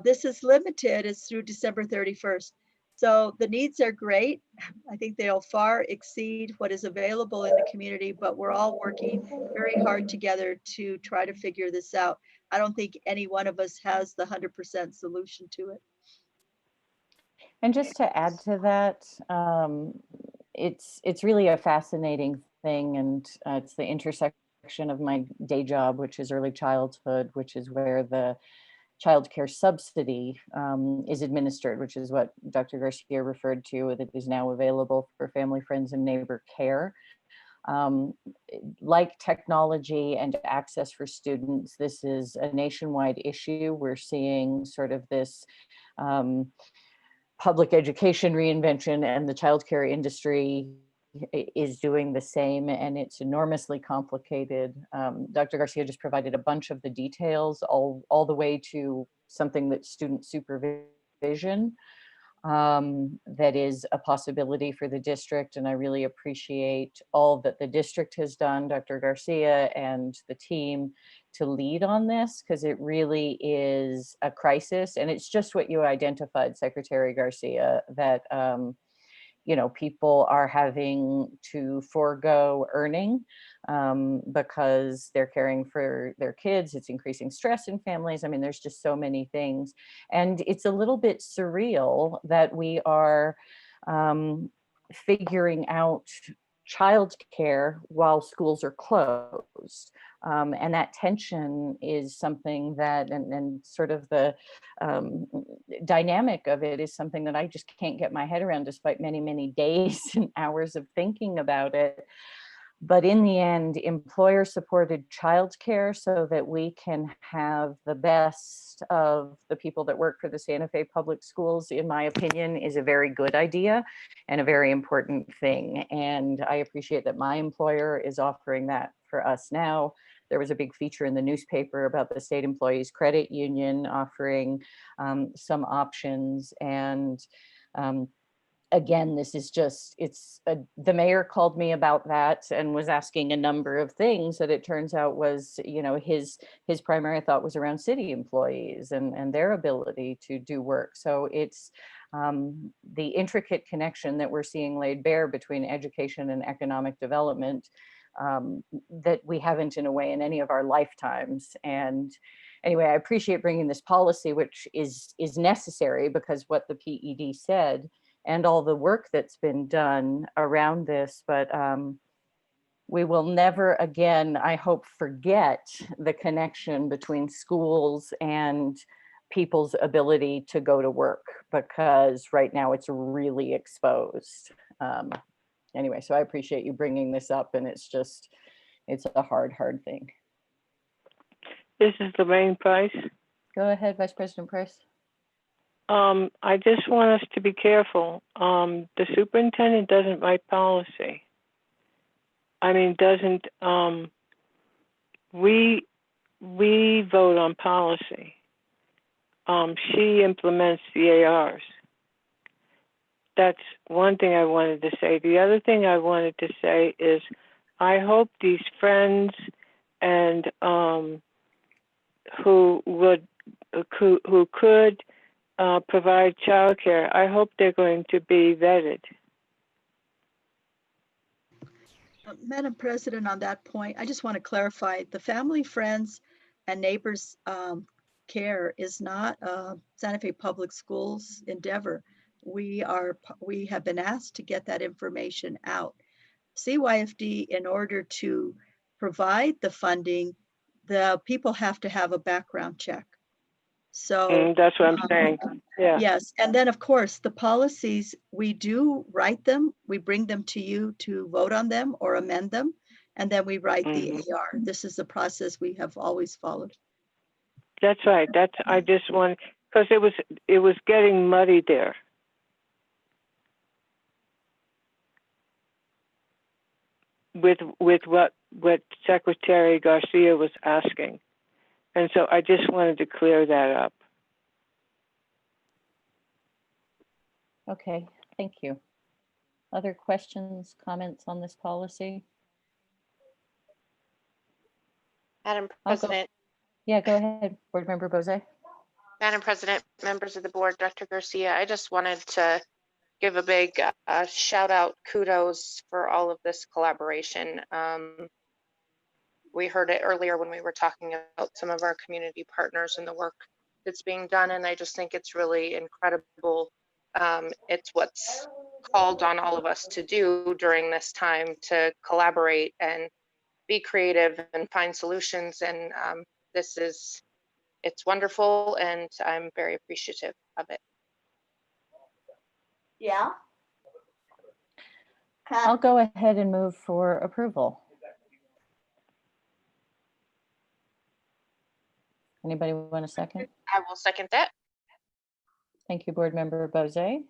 Speaker 5: This is limited, it's through December 31st. So the needs are great. I think they'll far exceed what is available in the community, but we're all working very hard together to try to figure this out. I don't think any one of us has the 100% solution to it.
Speaker 2: And just to add to that, it's really a fascinating thing, and it's the intersection of my day job, which is early childhood, which is where the child care subsidy is administered, which is what Dr. Garcia referred to, that is now available for family, friends, and neighbor care. Like technology and access for students, this is a nationwide issue. We're seeing sort of this public education reinvention, and the childcare industry is doing the same, and it's enormously complicated. Dr. Garcia just provided a bunch of the details, all the way to something that's student supervision. That is a possibility for the district, and I really appreciate all that the district has done, Dr. Garcia and the team, to lead on this, because it really is a crisis, and it's just what you identified, Secretary Garcia, that people are having to forego earning because they're caring for their kids. It's increasing stress in families. I mean, there's just so many things. And it's a little bit surreal that we are figuring out childcare while schools are closed. And that tension is something that, and sort of the dynamic of it is something that I just can't get my head around, despite many, many days and hours of thinking about it. But in the end, employer supported childcare so that we can have the best of the people that work for the Santa Fe Public Schools, in my opinion, is a very good idea and a very important thing. And I appreciate that my employer is offering that for us now. There was a big feature in the newspaper about the State Employees Credit Union offering some options. And again, this is just, the mayor called me about that and was asking a number of things that it turns out was, his primary thought was around city employees and their ability to do work. So it's the intricate connection that we're seeing laid bare between education and economic development that we haven't, in a way, in any of our lifetimes. And anyway, I appreciate bringing this policy, which is necessary, because what the PED said and all the work that's been done around this, but we will never again, I hope, forget the connection between schools and people's ability to go to work, because right now it's really exposed. Anyway, so I appreciate you bringing this up, and it's a hard thing.
Speaker 8: This is Lorraine Price.
Speaker 2: Go ahead, Vice President Price.
Speaker 8: I just want us to be careful. The superintendent doesn't write policy. I mean, doesn't, we vote on policy. She implements the ARs. That's one thing I wanted to say. The other thing I wanted to say is I hope these friends and who could provide childcare, I hope they're going to be vetted.
Speaker 5: Madam President, on that point, I just want to clarify, the family, friends, and neighbors care is not Santa Fe Public Schools endeavor. We have been asked to get that information out. CYFD, in order to provide the funding, the people have to have a background check. So
Speaker 8: that's what I'm saying. Yeah.
Speaker 5: Yes, and then of course, the policies, we do write them, we bring them to you to vote on them or amend them, and then we write the AR. This is the process we have always followed.
Speaker 8: That's right. I just want, because it was getting muddy there. With what Secretary Garcia was asking. And so I just wanted to clear that up.
Speaker 2: Okay, thank you. Other questions, comments on this policy?
Speaker 4: Madam President.
Speaker 2: Yeah, go ahead, Board Member Bozay.
Speaker 4: Madam President, members of the board, Dr. Garcia, I just wanted to give a big shout out, kudos for all of this collaboration. We heard it earlier when we were talking about some of our community partners and the work that's being done, and I just think it's really incredible. It's what's called on all of us to do during this time, to collaborate and be creative and find solutions, and it's wonderful, and I'm very appreciative of it.
Speaker 5: Yeah.
Speaker 2: I'll go ahead and move for approval. Anybody want a second?
Speaker 4: I will second that.
Speaker 2: Thank you, Board Member Bozay.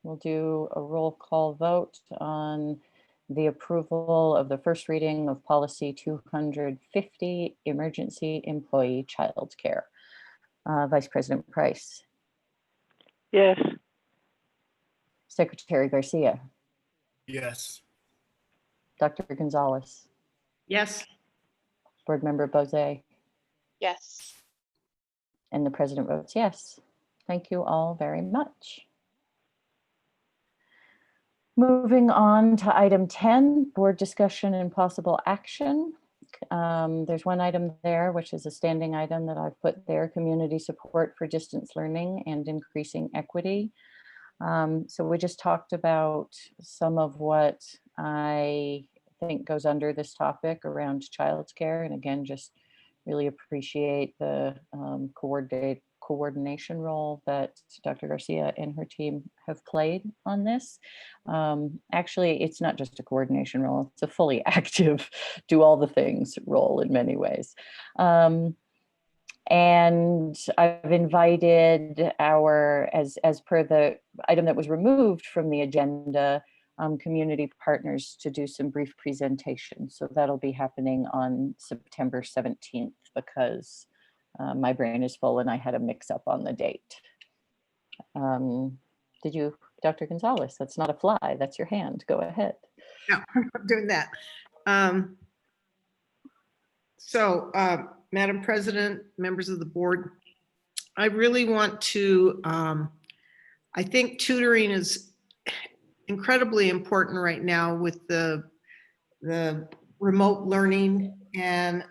Speaker 2: We'll do a roll call vote on the approval of the first reading of policy 250, emergency employee childcare. Vice President Price.
Speaker 8: Yes.
Speaker 2: Secretary Garcia.
Speaker 1: Yes.
Speaker 2: Dr. Gonzalez.
Speaker 3: Yes.
Speaker 2: Board Member Bozay.
Speaker 4: Yes.
Speaker 2: And the president votes yes. Thank you all very much. Moving on to item 10, board discussion and possible action. There's one item there, which is a standing item that I've put there, community support for distance learning and increasing equity. So we just talked about some of what I think goes under this topic around childcare. And again, just really appreciate the coordination role that Dr. Garcia and her team have played on this. Actually, it's not just a coordination role, it's a fully active, do all the things role in many ways. And I've invited our, as per the item that was removed from the agenda, community partners to do some brief presentations. So that'll be happening on September 17th because my brain is full and I had a mix up on the date. Did you, Dr. Gonzalez? That's not a fly, that's your hand. Go ahead.
Speaker 3: No, I'm doing that. Madam President, members of the board, I really want to, I think tutoring is incredibly important right now with the remote learning and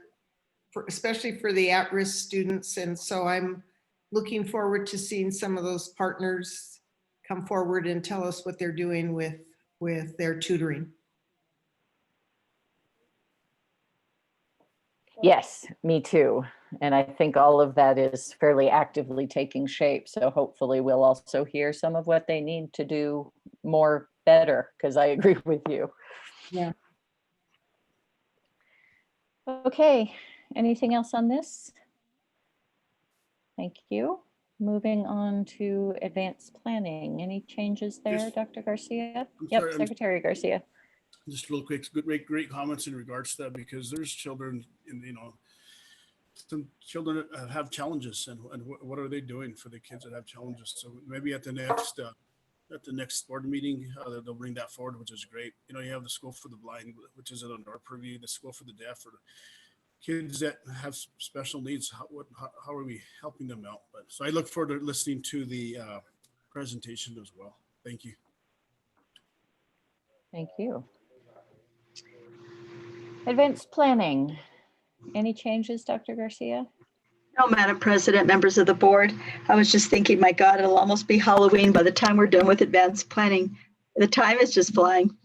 Speaker 3: especially for the at-risk students. And so I'm looking forward to seeing some of those partners come forward and tell us what they're doing with their tutoring.
Speaker 2: Yes, me too. And I think all of that is fairly actively taking shape. So hopefully we'll also hear some of what they need to do more better, because I agree with you.
Speaker 3: Yeah.
Speaker 2: Okay, anything else on this? Thank you. Moving on to advanced planning. Any changes there,
Speaker 1: Yes.
Speaker 2: Dr. Garcia?
Speaker 1: I'm
Speaker 2: Yep,
Speaker 1: sorry,
Speaker 2: Secretary Garcia.
Speaker 1: Just real quick, great comments in regards to that, because there's children in, some children that have challenges, and what are they doing for the kids that have challenges? So maybe at the next board meeting, they'll bring that forward, which is great. You have the School for the Blind, which is under our purview, the School for the Deaf, or kids that have special needs. How are we helping them out? But so I look forward to listening to the presentation as well. Thank you.
Speaker 2: Thank you. Advanced planning. Any changes, Dr. Garcia?
Speaker 5: No, Madam President, members of the board. I was just thinking, my God, it'll almost be Halloween by the time we're done with advanced planning. The time is just flying.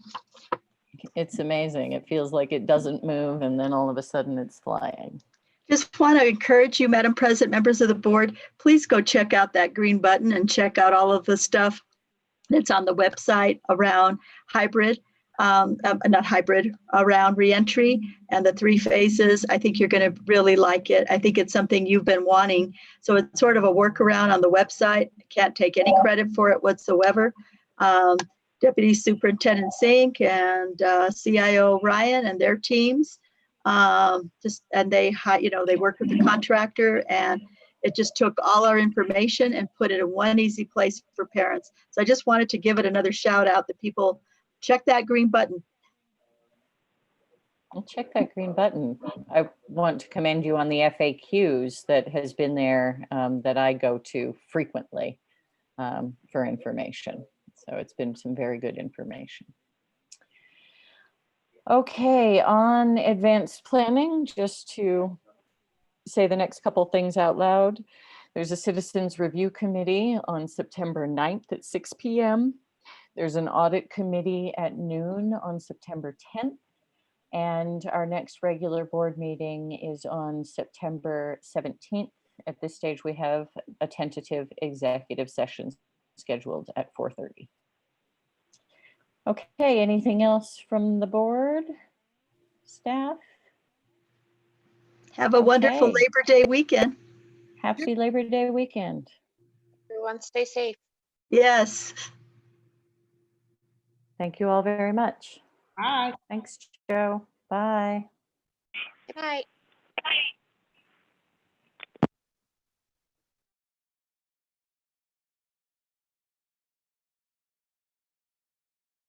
Speaker 2: It's amazing. It feels like it doesn't move, and then all of a sudden it's flying.
Speaker 5: Just want to encourage you, Madam President, members of the board, please go check out that green button and check out all of the stuff that's on the website around hybrid, not hybrid, around reentry and the 3 phases. I think you're going to really like it. I think it's something you've been wanting. So it's sort of a workaround on the website. I can't take any credit for it whatsoever. Deputy Superintendent Sink and CIO Ryan and their teams, they worked with the contractor, and it just took all our information and put it in one easy place for parents. So I just wanted to give it another shout out that people check that green button.
Speaker 2: I'll check that green button. I want to commend you on the FAQs that has been there, that I go to frequently for information. So it's been some very good information. Okay, on advanced planning, just to say the next couple things out loud. There's a citizens review committee on September 9th at 6 p.m. There's an audit committee at noon on September 10th. And our next regular board meeting is on September 17th. At this stage, we have a tentative executive session scheduled at 4:30. Okay, anything else from the board, staff?
Speaker 5: Have a wonderful
Speaker 2: Okay.
Speaker 5: Labor Day weekend.
Speaker 2: Happy Labor Day weekend.
Speaker 4: Everyone stay safe.
Speaker 5: Yes.
Speaker 2: Thank you all very much.
Speaker 3: Bye.
Speaker 2: Thanks, Joe. Bye.
Speaker 4: Good night.